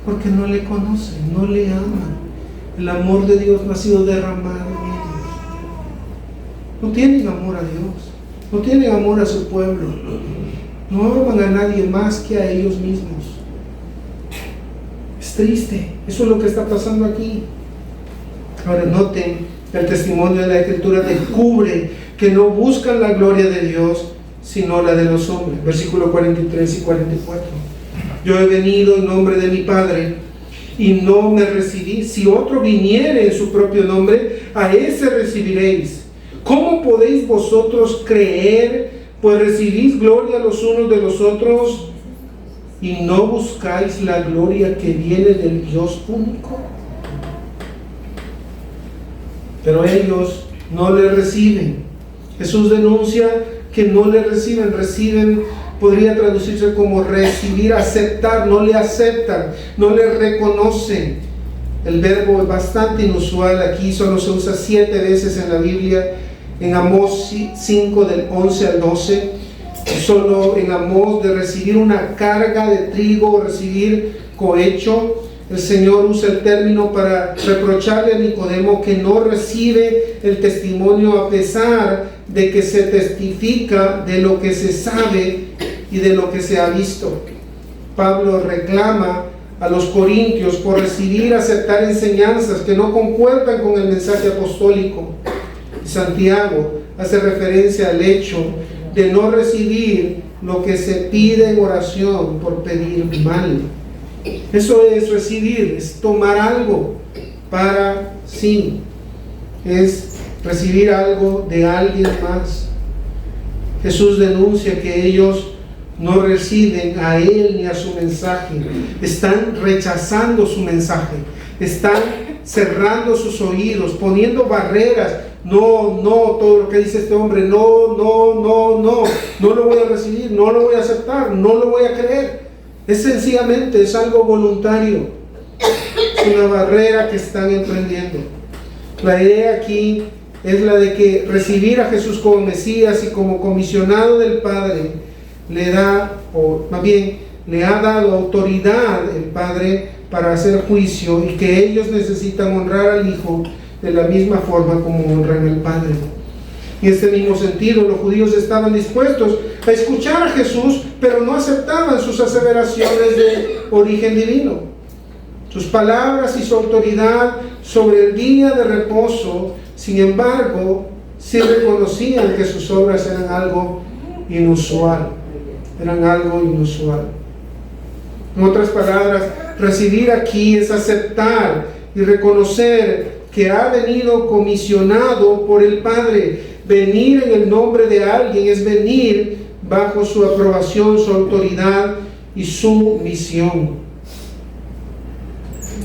porque no le conocen, no le aman. El amor de Dios no ha sido derramado en ellos. No tienen amor a Dios, no tienen amor a su pueblo, no aman a nadie más que a ellos mismos. Es triste, eso es lo que está pasando aquí. Ahora noten, el testimonio de la Escritura descubre que no buscan la gloria de Dios, sino la de los hombres. Versículos 43 y 44. Yo he venido en nombre de mi Padre y no me recibí. Si otro viniere en su propio nombre, a ese recibiréis. ¿Cómo podéis vosotros creer, pues recibís gloria los unos de los otros y no buscáis la gloria que viene del Dios único? Pero ellos no le reciben. Jesús denuncia que no le reciben. Reciben podría traducirse como recibir, aceptar. No le aceptan, no le reconocen. El verbo es bastante inusual. Aquí solo se usa 7 veces en la Biblia. En Amós 5 del 11 al 12. Solo en Amós de recibir una carga de trigo, recibir cohecho. El Señor usa el término para reprocharle a Nicodemo que no recibe el testimonio a pesar de que se testifica de lo que se sabe y de lo que se ha visto. Pablo reclama a los corintios por recibir, aceptar enseñanzas que no concuerdan con el mensaje apostólico. Santiago hace referencia al hecho de no recibir lo que se pide en oración por pedir mal. Eso es recibir, es tomar algo para sí, es recibir algo de alguien más. Jesús denuncia que ellos no reciben a Él ni a su mensaje, están rechazando su mensaje, están cerrando sus oídos, poniendo barreras. No, todo lo que dice este hombre, no lo voy a recibir, no lo voy a aceptar, no lo voy a creer. Es sencillamente, es algo voluntario, es una barrera que están emprendiendo. La idea aquí es la de que recibir a Jesús como Mesías y como comisionado del Padre le da, o más bien le ha dado autoridad el Padre para hacer juicio, y que ellos necesitan honrar al Hijo de la misma forma como honran al Padre. En este mismo sentido, los judíos estaban dispuestos a escuchar a Jesús, pero no aceptaban sus aseveraciones de origen divino. Sus palabras y su autoridad sobre el día de reposo, sin embargo, sí reconocían que sus obras eran algo inusual. En otras palabras, recibir aquí es aceptar y reconocer que ha venido comisionado por el Padre. Venir en el nombre de alguien es venir bajo su aprobación, su autoridad y su misión.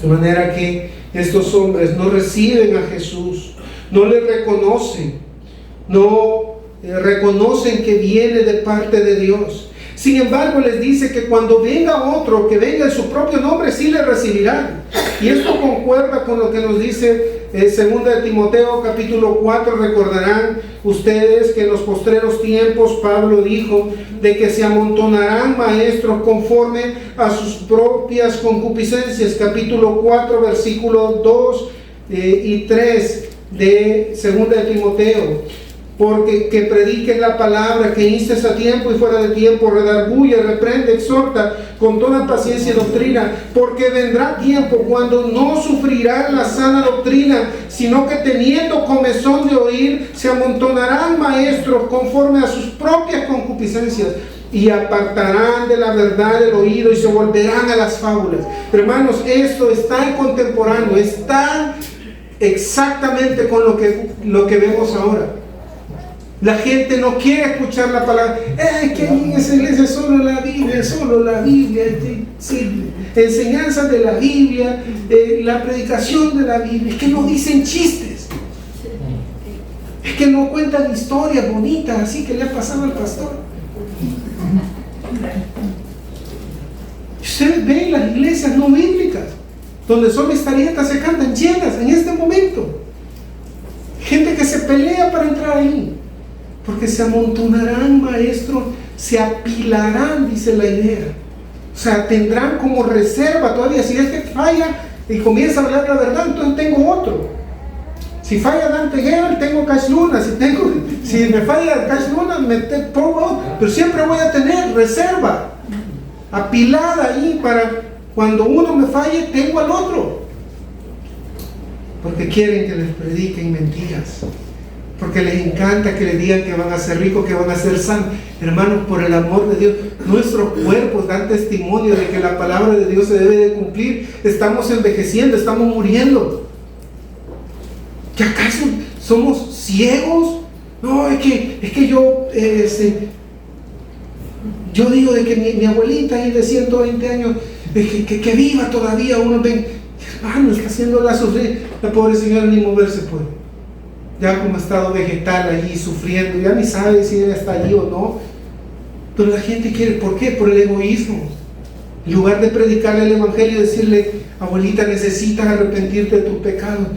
De manera que estos hombres no reciben a Jesús, no le reconocen, no reconocen que viene de parte de Dios. Sin embargo, les dice que cuando venga otro, que venga en su propio nombre, sí le recibirán. Y esto concuerda con lo que nos dice 2 de Timoteo capítulo 4. Recordarán ustedes que en los postreros tiempos Pablo dijo de que se amontonarán maestros conforme a sus propias concupiscencias. Capítulo 4, versículos 2 y 3 de 2 de Timoteo. Porque que prediquen la palabra, que instes a tiempo y fuera de tiempo, redarguye, reprende, exhorta con toda paciencia y doctrina, porque vendrá tiempo cuando no sufrirán la sana doctrina, sino que teniendo comezón de oír, se amontonarán maestros conforme a sus propias concupiscencias, y apartarán de la verdad el oído y se volverán a las fábulas. Hermanos, esto está en contemporáneo, está exactamente con lo que vemos ahora. La gente no quiere escuchar la palabra. Que en esa iglesia solo la Biblia, sí, enseñanzas de la Biblia, la predicación de la Biblia. Es que no dicen chistes, es que no cuentan historias bonitas así que le ha pasado al pastor. Ustedes ven las iglesias no bíblicas donde solo historietas se cantan llenas en este momento, gente que se pelea para entrar ahí. Porque se amontonarán maestros, se apilarán, dice la idea. O sea, tendrán como reserva todavía. Si este falla y comienza a hablar la verdad, entonces tengo otro. Si falla Dante Gebel, tengo Cash Luna. Si me falla Cash Luna, me pongo otro. Pero siempre voy a tener reserva apilada ahí para cuando uno me falle, tengo al otro. Porque quieren que les prediquen mentiras. Porque les encanta que les digan que van a ser ricos, que van a ser sanos. Hermanos, por el amor de Dios, nuestros cuerpos dan testimonio de que la palabra de Dios se debe de cumplir. Estamos envejeciendo, estamos muriendo. ¿Que acaso somos ciegos? No, es que yo digo de que mi abuelita ahí de 120 años, que viva todavía. Uno ven, hermano, está haciéndola sufrir. La pobre señora ni moverse puede. Ya como estado vegetal allí sufriendo, ya ni sabe si ella está allí o no. Pero la gente quiere, ¿por qué? Por el egoísmo. En lugar de predicarle el evangelio y decirle, abuelita, necesitas arrepentirte de tus pecados.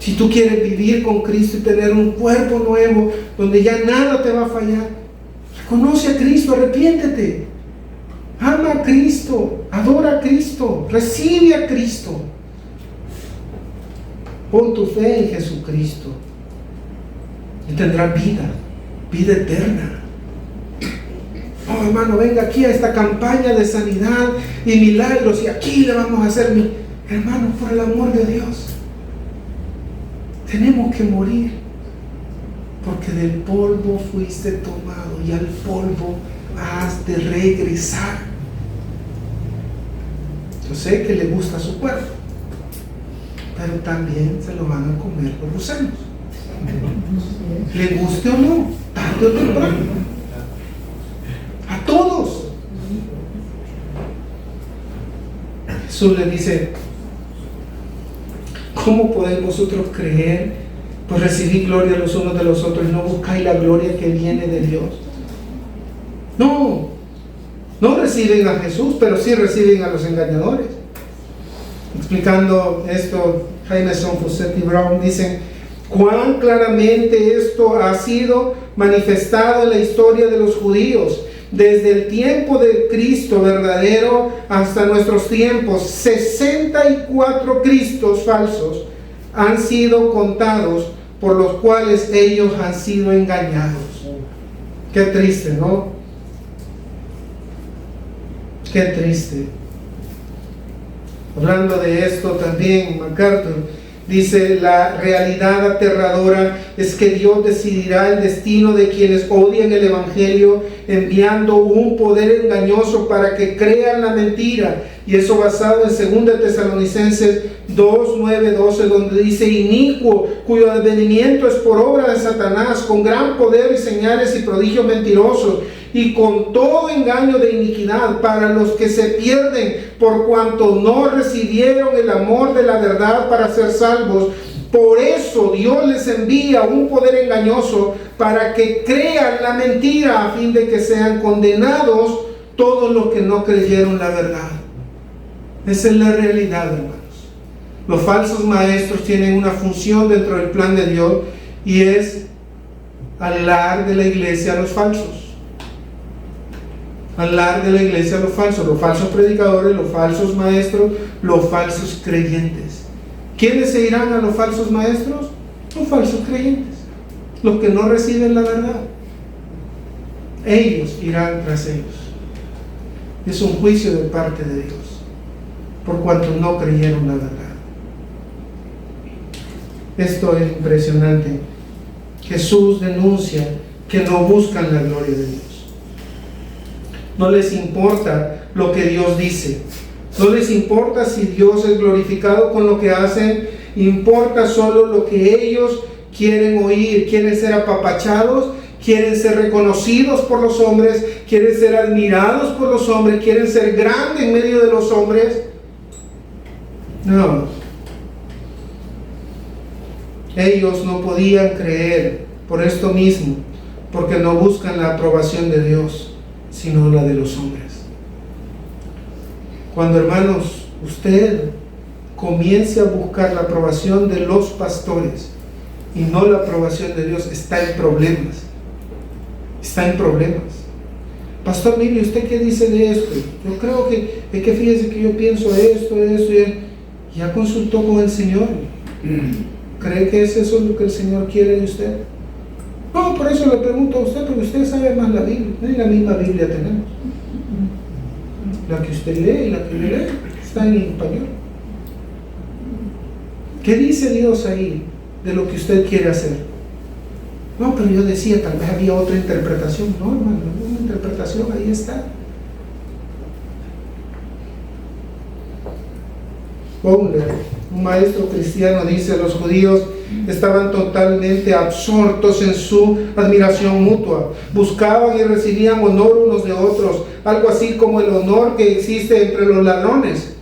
Si tú quieres vivir con Cristo y tener un cuerpo nuevo, donde ya nada te va a fallar, reconoce a Cristo, arrepiéntete. Ama a Cristo, adora a Cristo, recibe a Cristo. Pon tu fe en Jesucristo. Y tendrá vida eterna. Oh, hermano, venga aquí a esta campaña de sanidad y milagros y aquí le vamos a hacer hermano, por el amor de Dios, tenemos que morir, porque del polvo fuiste tomado y al polvo has de regresar. Yo sé que le gusta su cuerpo, pero también se lo van a comer los gusanos. Le guste o no, tarde o temprano, a todos. Jesús le dice, ¿cómo podemos nosotros creer? Pues recibir gloria los unos de los otros y no buscáis la gloria que viene de Dios. No reciben a Jesús, pero sí reciben a los engañadores. Explicando esto, Jameson, Fawcett y Brown dicen, cuán claramente esto ha sido manifestado en la historia de los judíos, desde el tiempo de Cristo verdadero hasta nuestros tiempos. 64 Cristos falsos han sido contados, por los cuales ellos han sido engañados. Qué triste, ¿no? Qué triste. Hablando de esto también, MacArthur Dice, la realidad aterradora es que Dios decidirá el destino de quienes odian el Evangelio, enviando un poder engañoso para que crean la mentira. Y eso basado en 2 Tesalonicenses 2, 9, 12, donde dice, inicuo, cuyo advenimiento es por obra de Satanás, con gran poder y señales y prodigios mentirosos, y con todo engaño de iniquidad para los que se pierden, por cuanto no recibieron el amor de la verdad para ser salvos. Por eso Dios les envía un poder engañoso para que crean la mentira, a fin de que sean condenados todos los que no creyeron la verdad. Esa es la realidad, hermanos. Los falsos maestros tienen una función dentro del plan de Dios, y es hablar de la iglesia a los falsos. Hablar de la iglesia a los falsos predicadores, los falsos maestros, los falsos creyentes. ¿Quiénes se irán a los falsos maestros? Los falsos creyentes, los que no reciben la verdad. Ellos irán tras ellos. Es un juicio de parte de Dios, por cuanto no creyeron la verdad. Esto es impresionante. Jesús denuncia que no buscan la gloria de Dios. No les importa lo que Dios dice. No les importa si Dios es glorificado con lo que hacen. Importa solo lo que ellos quieren oír. Quieren ser apapachados, quieren ser reconocidos por los hombres, quieren ser admirados por los hombres, quieren ser grandes en medio de los hombres. No. Ellos no podían creer por esto mismo, porque no buscan la aprobación de Dios, sino la de los hombres. Cuando, hermanos, usted comience a buscar la aprobación de los pastores y no la aprobación de Dios, está en problemas. Está en problemas. Pastor, mire, ¿usted qué dice de esto? Yo creo que, es que fíjese que yo pienso esto, y ya consultó con el Señor. ¿Cree que es eso lo que el Señor quiere de usted? No, por eso le pregunto a usted, porque usted sabe más la Biblia. Ni la misma Biblia tenemos. La que usted lee y la que yo leo está en español. ¿Qué dice Dios ahí de lo que usted quiere hacer? No, pero yo decía, tal vez había otra interpretación. No, hermano, no, una interpretación, ahí está. Un maestro cristiano dice, los judíos estaban totalmente absortos en su admiración mutua, buscaban y recibían honor unos de otros, algo así como el honor que existe entre los ladrones.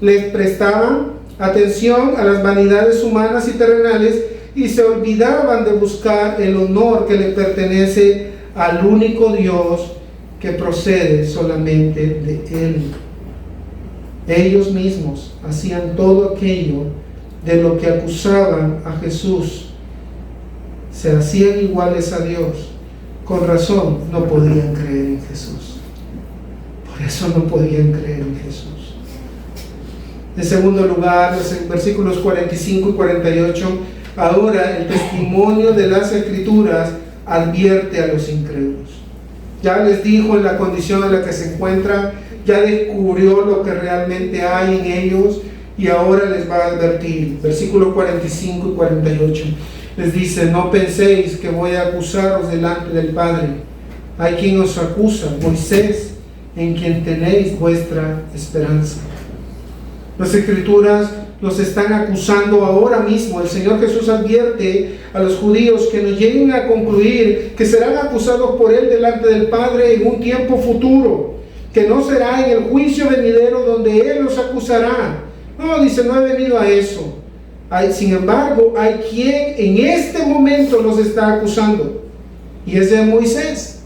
Les prestaban atención a las vanidades humanas y terrenales y se olvidaban de buscar el honor que le pertenece al único Dios que procede solamente de Él. Ellos mismos hacían todo aquello de lo que acusaban a Jesús. Se hacían iguales a Dios. Con razón no podían creer en Jesús. Por eso no podían creer en Jesús. En segundo lugar, en versículos 45 y 48, ahora el testimonio de las Escrituras advierte a los incrédulos. Ya les dijo en la condición en la que se encuentran, ya descubrió lo que realmente hay en ellos, y ahora les va a advertir. Versículos 45 y 48 les dice, no penséis que voy a acusaros delante del Padre. Hay quien os acusa, Moisés, en quien tenéis vuestra esperanza. Las Escrituras los están acusando ahora mismo. El Señor Jesús advierte a los judíos que no lleguen a concluir que serán acusados por Él delante del Padre en un tiempo futuro, que no será en el juicio venidero donde Él los acusará. No, dice, no he venido a eso. Sin embargo, hay quien en este momento los está acusando, y ese es Moisés.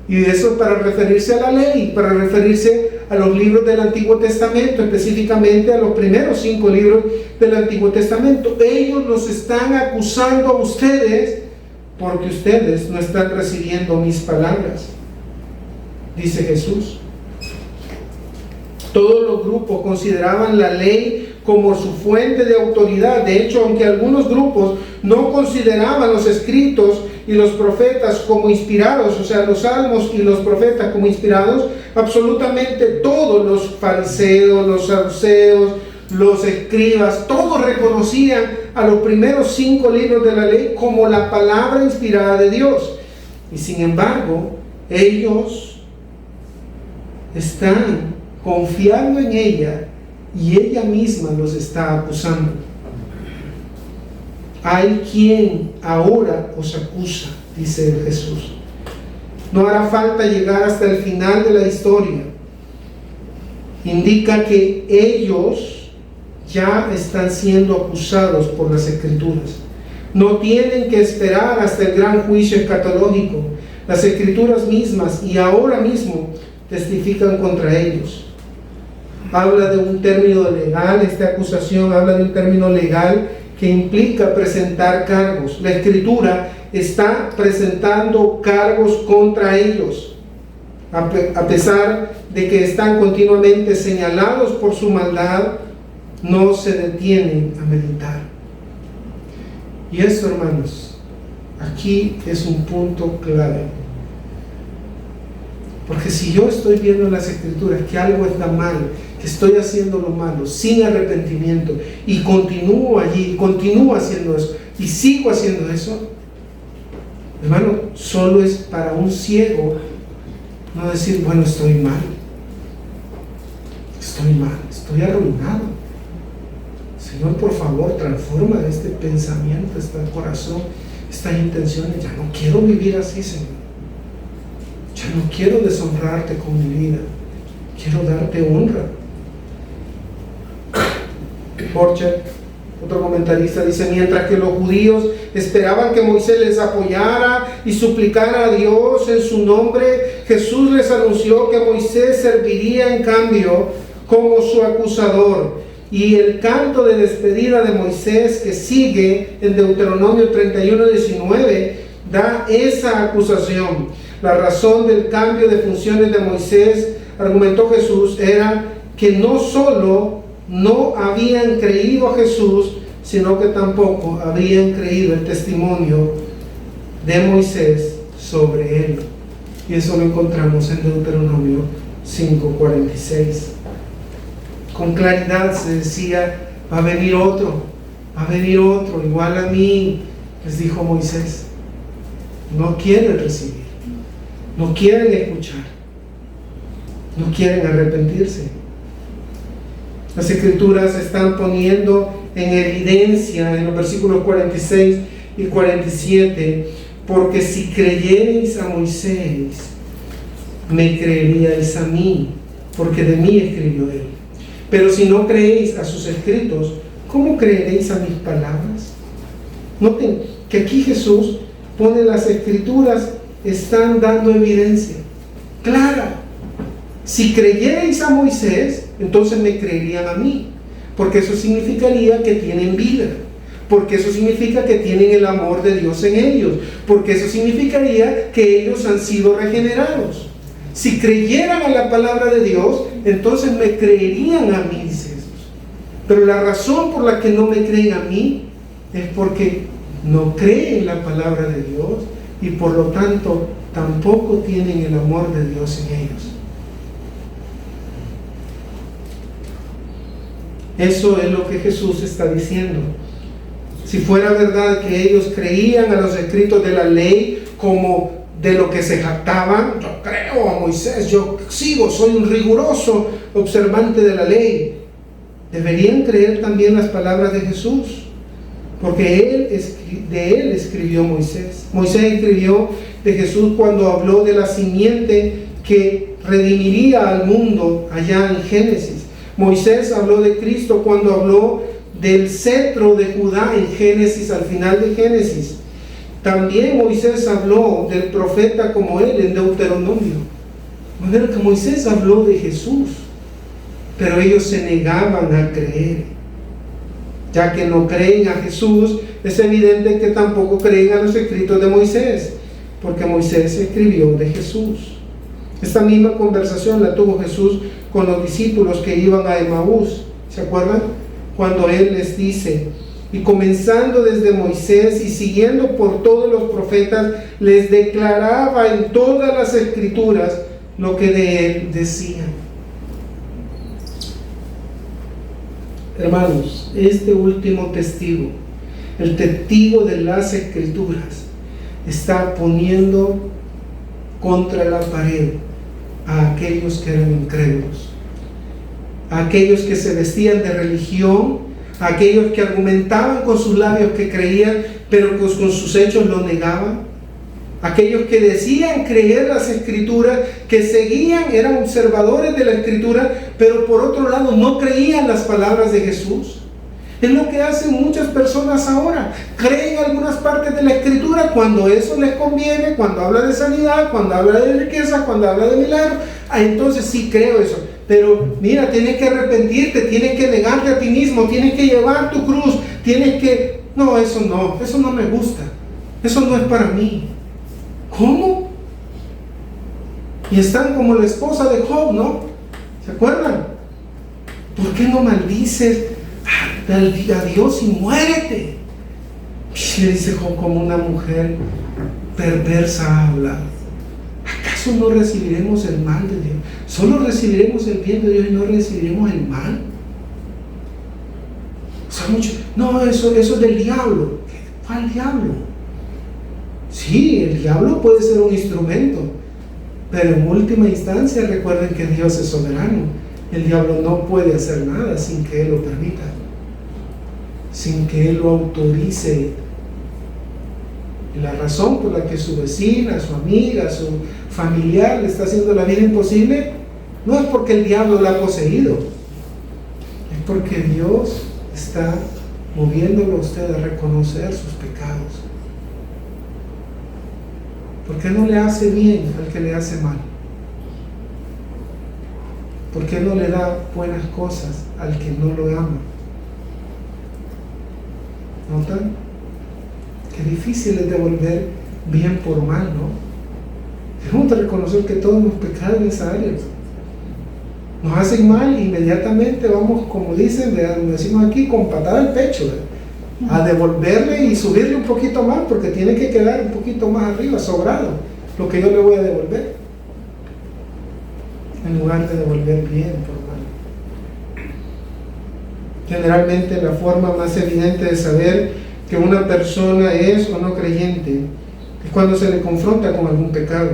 Y eso para referirse a la ley, para referirse a los libros del Antiguo Testamento, específicamente a los primeros 5 libros del Antiguo Testamento. Ellos los están acusando a ustedes porque ustedes no están recibiendo mis palabras, dice Jesús. Todos los grupos consideraban la ley como su fuente de autoridad. De hecho, aunque algunos grupos no consideraban los escritos y los profetas como inspirados, o sea, los salmos y los profetas como inspirados, absolutamente todos los fariseos, los saduceos, los escribas, todos reconocían a los primeros 5 libros de la ley como la palabra inspirada de Dios. Y sin embargo, ellos están confiando en ella y ella misma los está acusando. Hay quien ahora os acusa, dice Jesús. No hará falta llegar hasta el final de la historia. Indica que ellos ya están siendo acusados por las Escrituras. No tienen que esperar hasta el gran juicio escatológico. Las Escrituras mismas y ahora mismo testifican contra ellos. Habla de un término legal, esta acusación habla de un término legal que implica presentar cargos. La Escritura está presentando cargos contra ellos, a pesar de que están continuamente señalados por su maldad, no se detienen a meditar. Y eso, hermanos, aquí es un punto clave. Porque si yo estoy viendo en las Escrituras que algo está mal, que estoy haciendo lo malo sin arrepentimiento y continúo allí, continúo haciendo eso y sigo haciendo eso, hermano, solo es para un ciego no decir, bueno, estoy mal, estoy arruinado. Señor, por favor, transforma este pensamiento, este corazón, estas intenciones. Ya no quiero vivir así, Señor. Ya no quiero deshonrarte con mi vida, quiero darte honra. Borcher, otro comentarista, dice: mientras que los judíos esperaban que Moisés les apoyara y suplicara a Dios en su nombre, Jesús les anunció que Moisés serviría en cambio como su acusador. Y el canto de despedida de Moisés que sigue en Deuteronomio 31:19 da esa acusación. La razón del cambio de funciones de Moisés, argumentó Jesús, era que no solo no habían creído a Jesús, sino que tampoco habían creído el testimonio de Moisés sobre él. Y eso lo encontramos en Deuteronomio 5:46. Con claridad se decía: va a venir otro igual a mí, les dijo Moisés. No quieren recibir, no quieren escuchar, no quieren arrepentirse. Las Escrituras están poniendo en evidencia en los versículos 46 y 47: porque si creyereis a Moisés, me creeríais a mí, porque de mí escribió él. Pero si no creéis a sus escritos, ¿cómo creeréis a mis palabras? Noten que aquí Jesús pone las Escrituras, están dando evidencia clara. Si creyereis a Moisés, entonces me creerían a mí, porque eso significaría que tienen vida, porque eso significa que tienen el amor de Dios en ellos, porque eso significaría que ellos han sido regenerados. Si creyeran a la palabra de Dios, entonces me creerían a mí, dice Jesús. Pero la razón por la que no me creen a mí es porque no creen la palabra de Dios y por lo tanto tampoco tienen el amor de Dios en ellos. Eso es lo que Jesús está diciendo. Si fuera verdad que ellos creían a los escritos de la ley como de lo que se jactaban, yo creo a Moisés, yo sigo, soy un riguroso observante de la ley, deberían creer también las palabras de Jesús, porque de él escribió Moisés. Moisés escribió de Jesús cuando habló de la simiente que redimiría al mundo allá en Génesis. Moisés habló de Cristo cuando habló del cetro de Judá en Génesis, al final de Génesis. También Moisés habló del profeta como él en Deuteronomio. De manera que Moisés habló de Jesús, pero ellos se negaban a creer. Ya que no creen a Jesús, es evidente que tampoco creen a los escritos de Moisés, porque Moisés escribió de Jesús. Esta misma conversación la tuvo Jesús con los discípulos que iban a Emaús. ¿Se acuerdan? Cuando él les dice: y comenzando desde Moisés y siguiendo por todos los profetas, les declaraba en todas las Escrituras lo que de él decían. Hermanos, este último testigo el testigo de las Escrituras, está poniendo contra la pared a aquellos que eran incrédulos, a aquellos que se vestían de religión, a aquellos que argumentaban con sus labios que creían, pero con sus hechos lo negaban, aquellos que decían creer las Escrituras, que seguían, eran observadores de la Escritura, pero por otro lado no creían las palabras de Jesús. Es lo que hacen muchas personas ahora. Creen algunas partes de la Escritura cuando eso les conviene, cuando habla de sanidad, cuando habla de riqueza, cuando habla de milagro. Entonces sí creo eso. Pero mira, tienes que arrepentirte, tienes que negarte a ti mismo, tienes que llevar tu cruz, tienes que... No, eso no me gusta. Eso no es para mí. ¿Cómo? Y están como la esposa de Job, ¿no? ¿Se acuerdan? ¿Por qué no maldices a Dios y muérete? Y le dice Job, como una mujer perversa habla. ¿Acaso no recibiremos el mal de Dios? Solo recibiremos el bien de Dios y no recibiremos el mal. O sea, no, eso es del diablo. ¿Cuál diablo? Sí, el diablo puede ser un instrumento, pero en última instancia recuerden que Dios es soberano. El diablo no puede hacer nada sin que Él lo permita, sin que Él lo autorice. Y la razón por la que su vecina, su amiga, su familiar le está haciendo la vida imposible, no es porque el diablo la ha poseído, es porque Dios está moviéndolo a usted a reconocer sus pecados. ¿Por qué no le hace bien al que le hace mal? ¿Por qué no le da buenas cosas al que no lo ama? ¿Notan? Qué difícil es devolver bien por mal, ¿no? Tenemos que reconocer que todos hemos pecado en esa área. Nos hacen mal e inmediatamente vamos, como dicen, decimos aquí, con patada al pecho, a devolverle y subirle un poquito más, porque tiene que quedar un poquito más arriba, sobrado, lo que yo le voy a devolver, en lugar de devolver bien por mal. Generalmente la forma más evidente de saber que una persona es o no creyente es cuando se le confronta con algún pecado.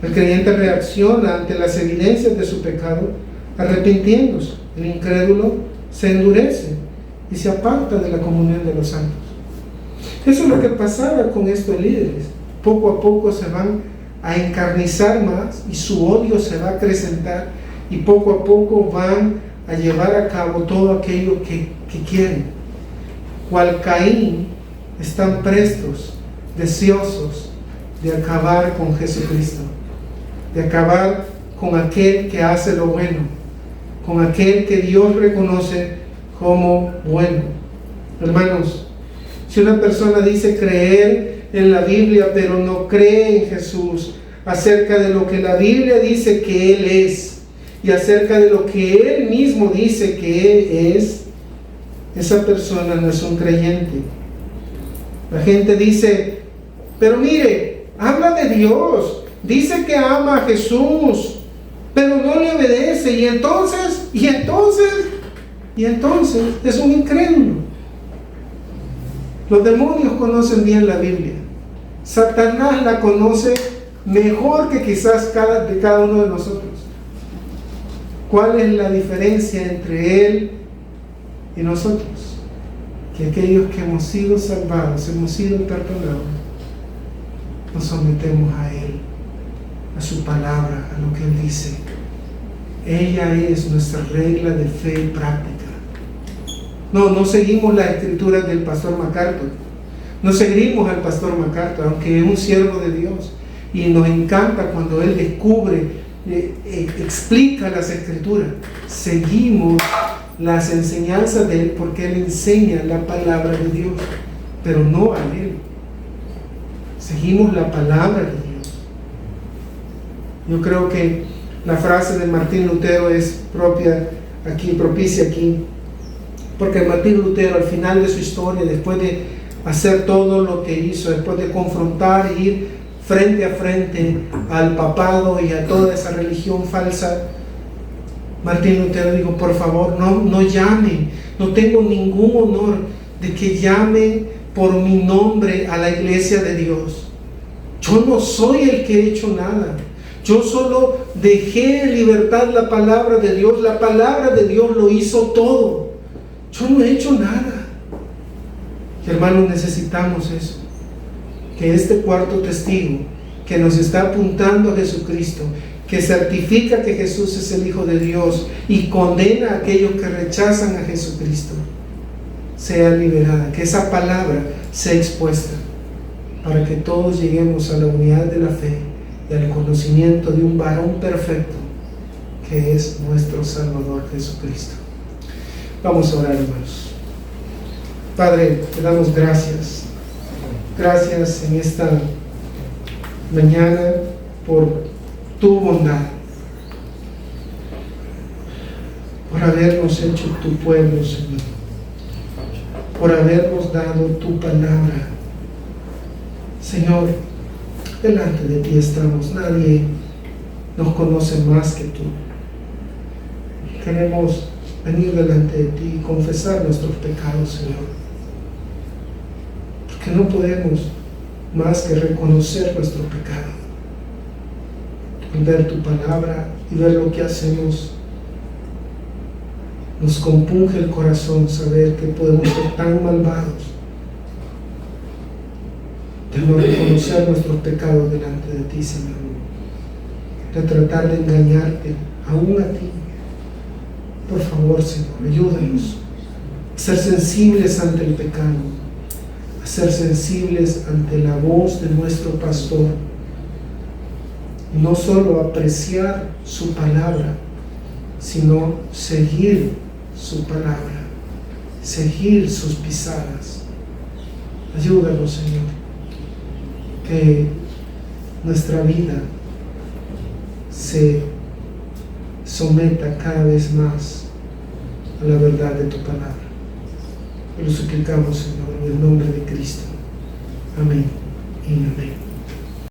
El creyente reacciona ante las evidencias de su pecado arrepintiéndose. El incrédulo se endurece y se aparta de la comunión de los santos. Eso es lo que pasaba con estos líderes. Poco a poco se van a encarnizar más y su odio se va a acrecentar, y poco a poco van a llevar a cabo todo aquello que quieren. Cual Caín, están prestos, deseosos de acabar con Jesucristo, de acabar con aquel que hace lo bueno, con aquel que Dios reconoce como bueno. Hermanos, si una persona dice creer en la Biblia pero no cree en Jesús, acerca de lo que la Biblia dice que Él es y acerca de lo que Él mismo dice que Él es, esa persona no es un creyente. La gente dice, pero mire, habla de Dios, dice que ama a Jesús, pero no le obedece, y entonces es un incrédulo. Los demonios conocen bien la Biblia. Satanás la conoce mejor que quizás cada uno de nosotros. ¿Cuál es la diferencia entre él y nosotros? Que aquellos que hemos sido salvados, hemos sido perdonados, nos sometemos a Él, a su palabra, a lo que Él dice. Ella es nuestra regla de fe y práctica. No seguimos las escrituras del pastor MacArthur, no seguimos al pastor MacArthur, aunque es un siervo de Dios, y nos encanta cuando él descubre, explica las escrituras. Seguimos las enseñanzas de él porque él enseña la palabra de Dios, pero no a él. Seguimos la palabra de Dios. Yo creo que la frase de Martín Lutero es propicia aquí, porque Martín Lutero, al final de su historia, después de hacer todo lo que hizo, después de confrontar e ir frente a frente al papado y a toda esa religión falsa, Martín Lutero dijo, por favor, no llame, no tengo ningún honor de que llame por mi nombre a la iglesia de Dios. Yo no soy el que he hecho nada. Yo solo dejé en libertad la palabra de Dios. La palabra de Dios lo hizo todo. Yo no he hecho nada. Hermanos, necesitamos eso. Que este cuarto testigo que nos está apuntando a Jesucristo, que certifica que Jesús es el Hijo de Dios y condena a aquellos que rechazan a Jesucristo, sea liberada, que esa palabra sea expuesta, para que todos lleguemos a la unidad de la fe y al conocimiento de un varón perfecto, que es nuestro Salvador Jesucristo. Vamos a orar, hermanos. Padre, te damos gracias. Gracias en esta mañana por tu bondad, por habernos hecho tu pueblo, Señor, por habernos dado tu palabra. Señor, delante de ti estamos. Nadie nos conoce más que tú. Queremos venir delante de ti y confesar nuestros pecados, Señor, porque no podemos más que reconocer nuestro pecado, y ver tu palabra y ver lo que hacemos. Nos compunge el corazón saber que podemos ser tan malvados de no reconocer nuestros pecados delante de ti, Señor, de tratar de engañarte aún a ti. Por favor, Señor, ayúdanos a ser sensibles ante el pecado, a ser sensibles ante la voz de nuestro pastor, y no solo apreciar su palabra, sino seguir su palabra, seguir sus pisadas. Ayúdanos, Señor, que nuestra vida se someta cada vez más a la verdad de tu palabra. Lo suplicamos, Señor, en el nombre de Cristo. Amén y amén.